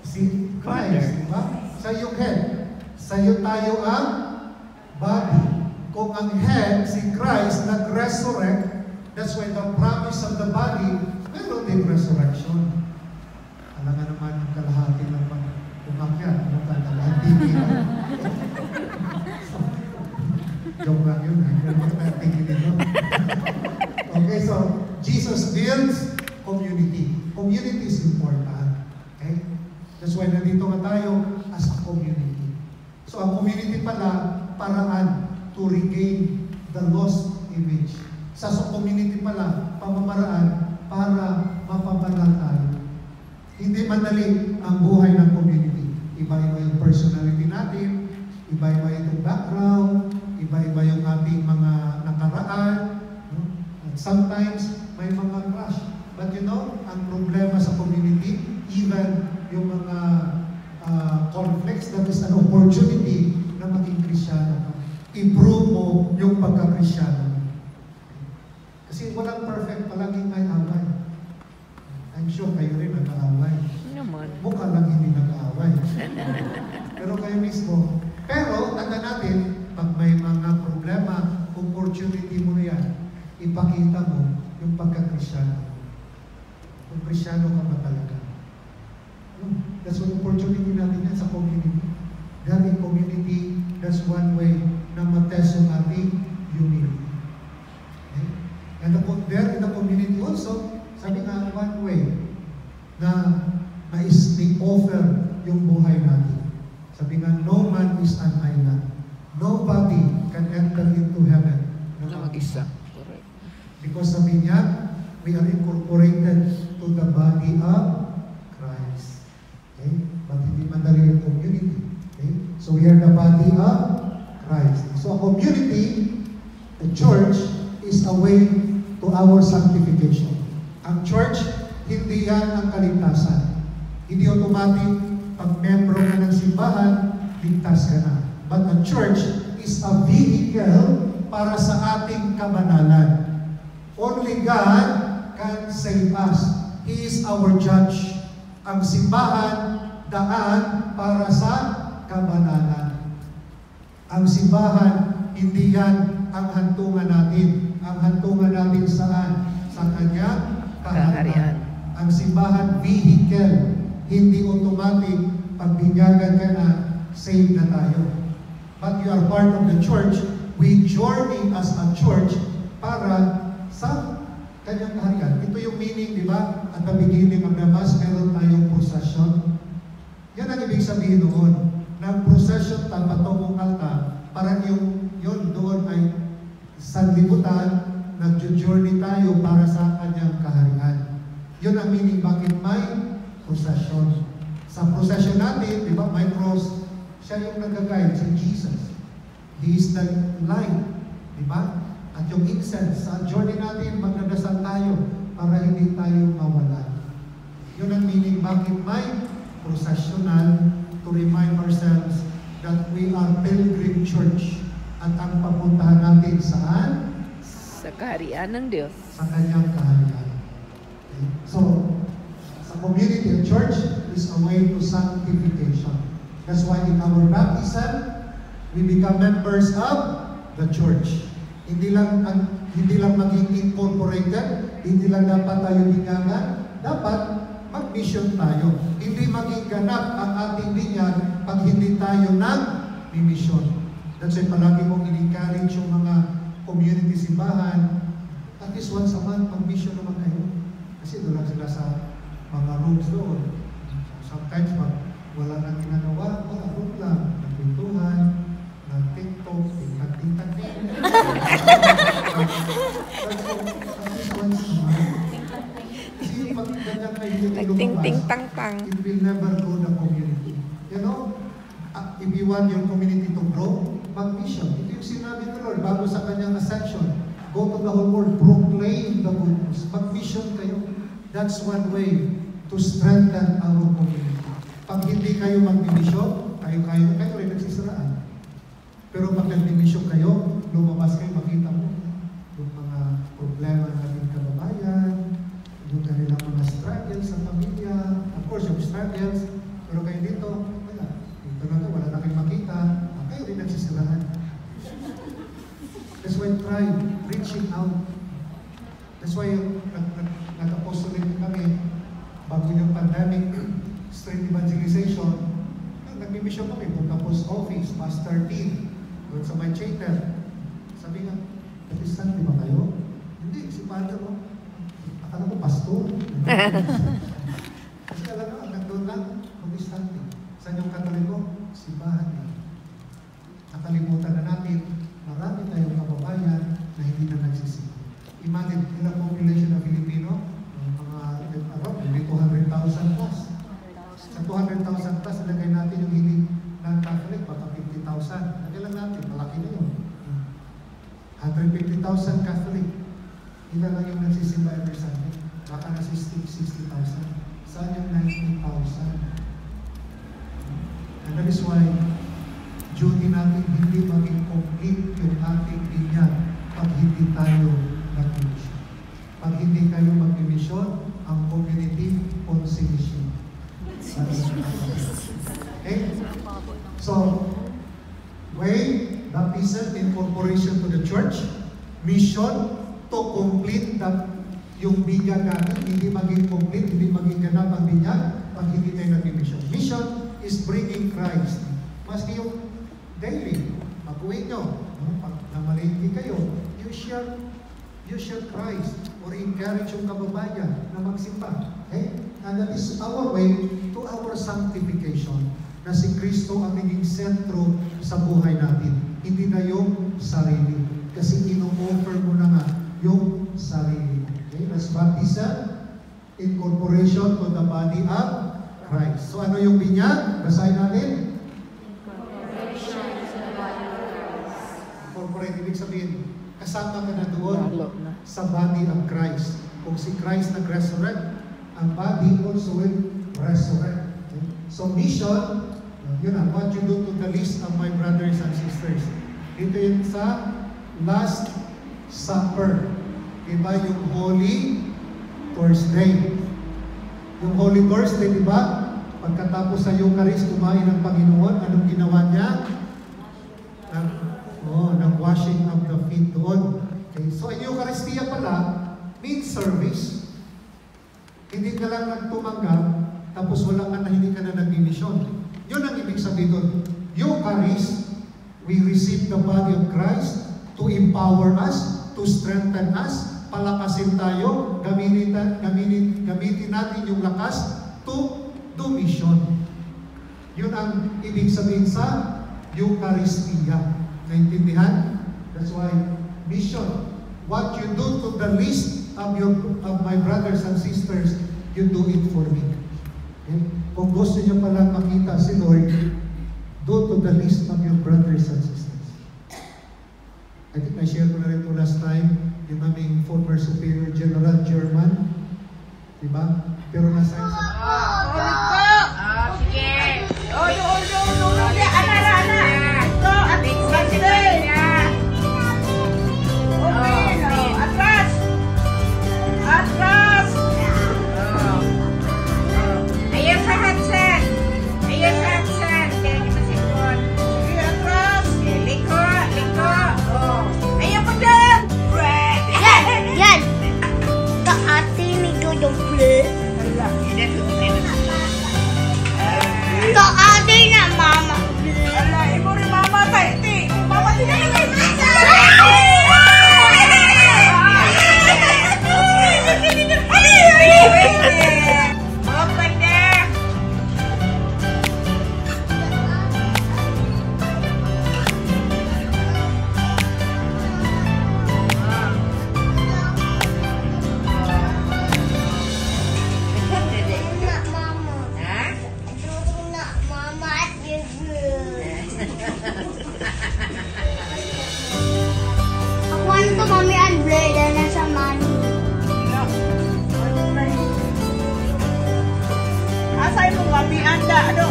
Si Christ, di ba? Sa yung head. Sa'yo tayo ang body. Kung ang head, si Christ, nag-resurrect, that's why the promise of the body, meron din resurrection. Alam nga naman, kalahati lang pag umakyat. Kalahati din. Joke lang yun. Okay, so Jesus builds community. Community is important. Okay? That's why nandito nga tayo as a community. So ang community pala, paraan to regain the lost image. Sa community pala, pamamaraan para mapabanal tayo. Hindi madali ang buhay ng community. Iba-iba yung personality natin, iba-iba yung background, iba-iba yung ating mga nakaraan. At sometimes, may mga crush. But you know, ang problema sa community, even yung mga conflicts, that is an opportunity na maging Kristiyano. Improve mo yung pagka-Kristiyano. Kasi walang perfect, palaging may away. I'm sure kayo rin nag-aaway. Naman. Mukha lang hindi nag-aaway. Pero kayo mismo. Pero, tanda natin, pag may mga problema, opportunity mo na yan, ipakita mo yung pagka-Kristiyano. Kung Kristiyano ka ba talaga? That's one opportunity natin yan sa community. Dahil in community, that's one way na matest yung ating humility. Okay? And there in the community also, sabi nga, one way na offer yung buhay natin. Sabi nga, no man is an island. Nobody can enter into heaven. Na mag-isa. Correct. Because sabi niya, we are incorporated to the body of Christ. Okay? But hindi madali yung community. Okay? So we are the body of Christ. So a community, the church, is a way to our sanctification. Ang church, hindi yan ang kaligtasan. Hindi automatic, pag membro ka ng simbahan, ligtas ka na. But a church is a vehicle para sa ating kabanalan. Only God can save us. He is our judge. Ang simbahan, daan para sa kabanalan. Ang simbahan, hindi yan ang hantungan natin. Ang hantungan natin saan? Sa kanyang kaharian. Ang simbahan, vehicle. Hindi automatic, pag binyagan ka na, save na tayo. But you are part of the church. We journey as a church para sa kanyang kaharian. Ito yung meaning, di ba? At the beginning of the Mass, meron tayong procession. Yan ang ibig sabihin doon. Nang procession tayo patungong altar, para yun doon ay sanlibutan, nag-journey tayo para sa kanyang kaharian. Yun ang meaning bakit may procession. Sa procession natin, di ba, may cross, siya yung nag-guide, si Jesus. He is the light, di ba? At yung incense, sa journey natin, magdadasal tayo para hindi tayo mawala. Yun ang meaning bakit may processional to remind ourselves that we are pilgrim church. At ang papuntahan natin saan? Sa kaharian ng Diyos. Sa kanyang kaharian. Okay? So, sa community and church is a way to sanctification. That's why in our baptism, we become members of the church. Hindi lang maging incorporated, hindi lang dapat tayo binyagan, dapat mag-mission tayo. Hindi maging ganap ang ating binyag pag hindi tayo nag-mission. That's why palagi mong in-encourage yung mga community simbahan, at least once a month, mag-mission naman kayo. Kasi doon lang sila sa mga rooms doon. Sometimes pag wala nang ginagawa, room lang, nagpintuhan, nag-TikTok, tingtag-tingtag din. Kasi pag ganyan kayo yung Ting-ting-tang-tang. it will never grow the community. You know, if you want your community to grow, mag-mission. Ito yung sinabi ng Lord bago sa kanyang ascension. Go to the whole world, proclaim the good news. Mag-mission kayo. That's one way to strengthen our community. Pag hindi kayo mag-mission, kayo rin nagsisiraan. Pero pag nag-mission kayo, lumabas kayo, makita mo yung mga problema ng ating kababayan, yung kanilang mga struggles sa pamilya. Of course, yung struggles, pero kayo dito, wala. Dito na wala na kayong makita, kayo rin nagsisiraan. That's why try reaching out. That's why nag-apostolate kami bago yung pandemic, street evangelization, nag-mission kami, punta post office, pastor team, doon sa my chater. Sabi nga, Protestant, di ba kayo? Hindi, si Father mo. Akala ko, pastor. Kasi alam mo, nagdoon lang, Protestant. Saan yung Katoliko? Simbahan. Nakalimutan na natin, marami tayong kababayan na hindi na nagsisisi. Imagine, ilang population ng Filipino? Mga 200,000 plus. Sa 200,000 plus, nalagay natin yung hindi non-Catholic, baka 50,000. Lagay lang natin, malaki na yun. 150,000 Catholic. Ilan lang yung nagsisimba every Sunday. Baka na 60,000. Saan yung 90,000? And that is why, duty natin hindi maging complete yung ating binyag pag hindi tayo nag-mission. Pag hindi kayo mag-mission, ang community consumption. Okay? So, way, baptism, incorporation to the church, mission to complete yung binyag natin, hindi maging complete, hindi maging ganap ang binyag pag hindi tayo nag-mission. Mission is bringing Christ. Maski yung daily, pag-uwi nyo, pag namalingki kayo, you share Christ or encourage yung kababayan na magsimba. Okay? And that is our way to our sanctification na si Kristo ang naging sentro sa buhay natin. Hindi na yung sarili. Kasi ino-offer mo na nga yung sarili. Okay? That's baptism, incorporation to the body of Christ. So ano yung binyag? Basahin natin. Incorporate, ibig sabihin, kasama ka na doon sa body of Christ. Kung si Christ nag-resurrect, ang body also will resurrect. Okay? So mission, yun na, what you do to the least of my brothers and sisters. Ito yun sa Last Supper. Diba yung Holy Thursday. Yung Holy Thursday, diba? Pagkatapos sa Eucharist, kumain ng Panginoon, anong ginawa niya? Nag-washing of the feet doon. Okay. So, ang Eucharistia pala means service. Hindi ka lang nagtumanggap, tapos hindi ka na nag-misyon. Yun ang ibig sabihin doon. Eucharist, we receive the body of Christ to empower us, to strengthen us, palakasin tayo, gamitin natin yung lakas to do mission. Yun ang ibig sabihin sa Eucharistia. Naintindihan? That's why mission. What you do to the least of my brothers and sisters, you do it for me. Okay? Kung gusto niyo palang makita si Lord, do to the least of your brothers and sisters. I think na-share ko na rin ito last time, yung aming former Superior General German. Diba? Pero nasa sa... Sige.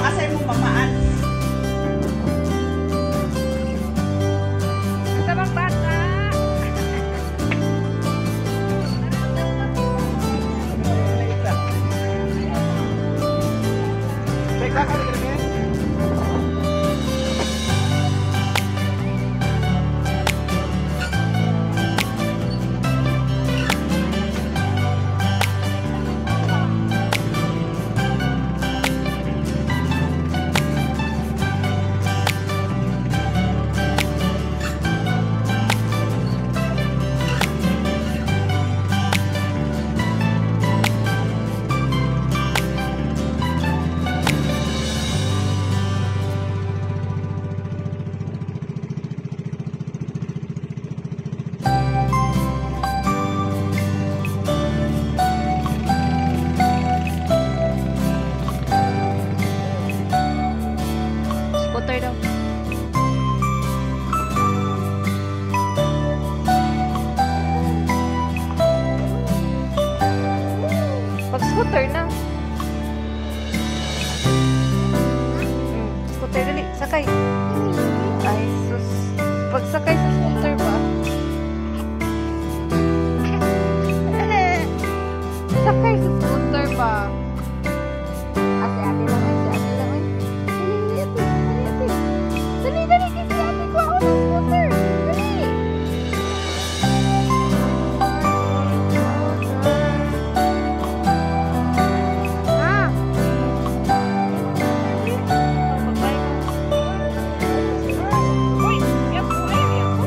Asay mo mamaan. Ito bang bata? Scooter daw. Pag-scooter na. Scooter dali. Sakay. Ay, sus. Pagsakay sa scooter ba? Sakay sa scooter ba? Ate-ate lang. Ate-ate lang. Dali, dali, kasi ate ko ako ng scooter. Dali. Ah. Uy, yap, ayun, yap.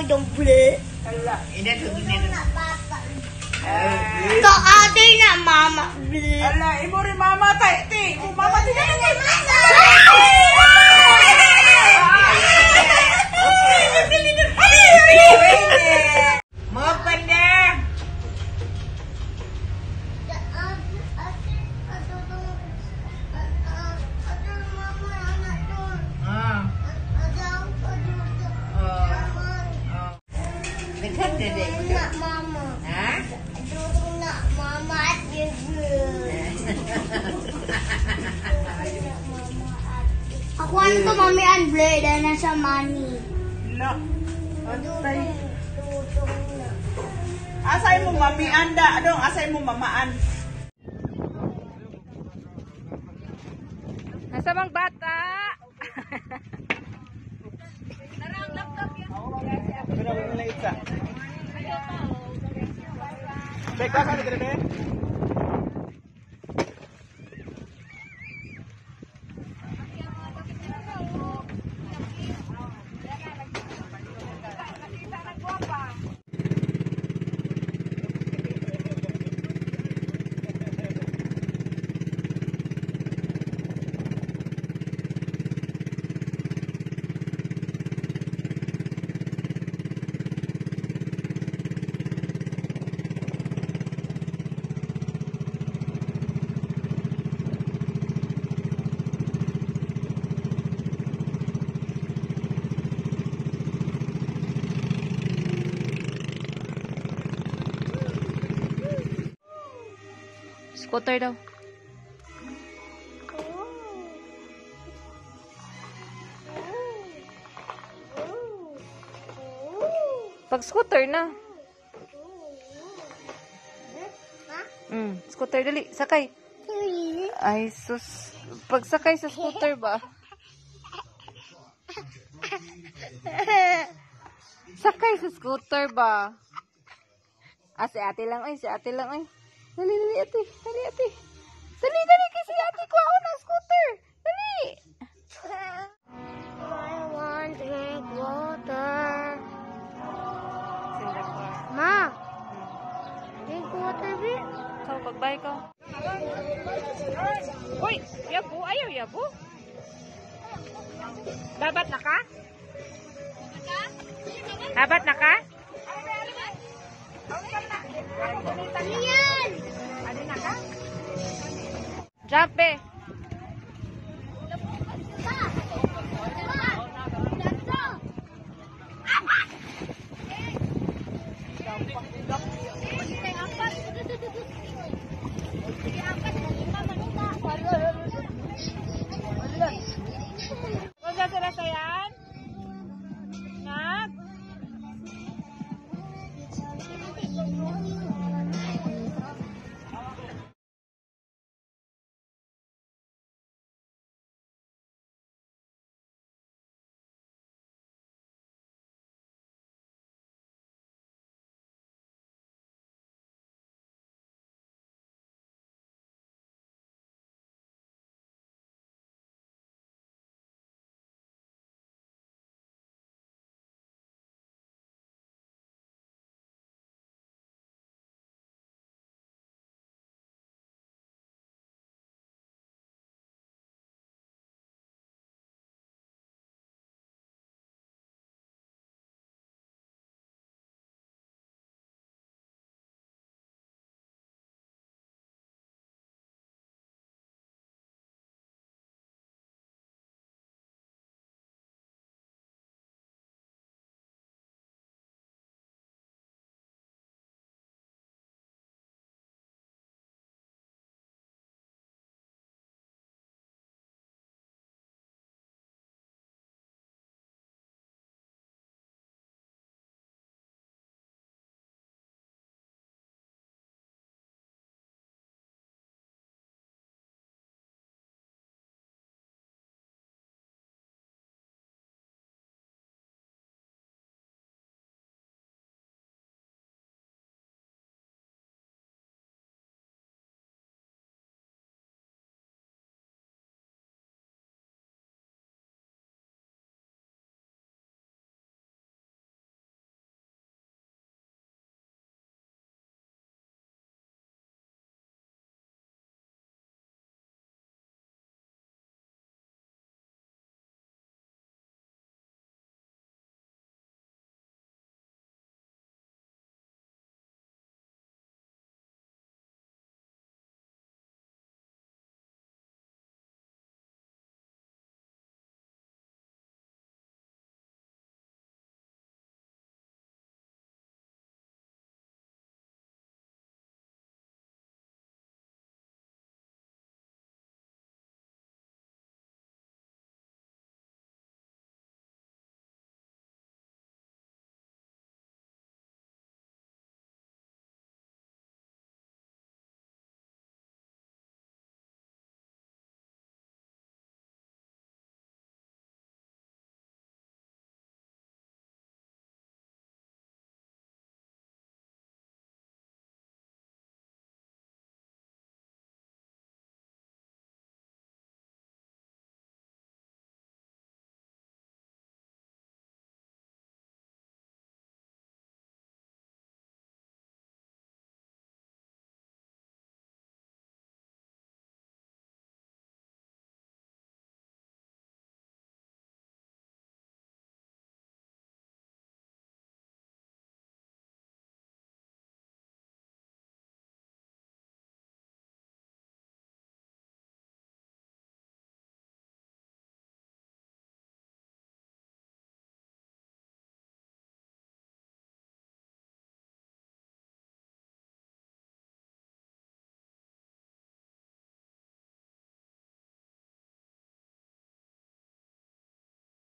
yung ble. Ala, ina to din. Ito ate na mama ble. Ala, imo rin mama tay. Ti, mama ti na. Mo pande. Dekat dede. Mama. Ha? Duduk nak mama juga. Aku hantu mami an ble dan nasa money. Lo. Antay. Asay mo mami anda, dong asay mo mamaan. Nasa bang bata? Scooter daw. Pag scooter na. Scooter dali, sakay. Ay sus, pag sakay sa scooter ba? Sakay sa scooter ba? Ah, si ate lang ay, si ate lang ay. Dali, dali, ate. Dali, ate. Dali, dali, kasi ate ko ako ng scooter. Dali. I want to drink water. Ma, drink water, babe. So, pagbay ko. Uy, yabo, ayaw yabo. Babat na ka? Babat na ka? Yan! Jump eh.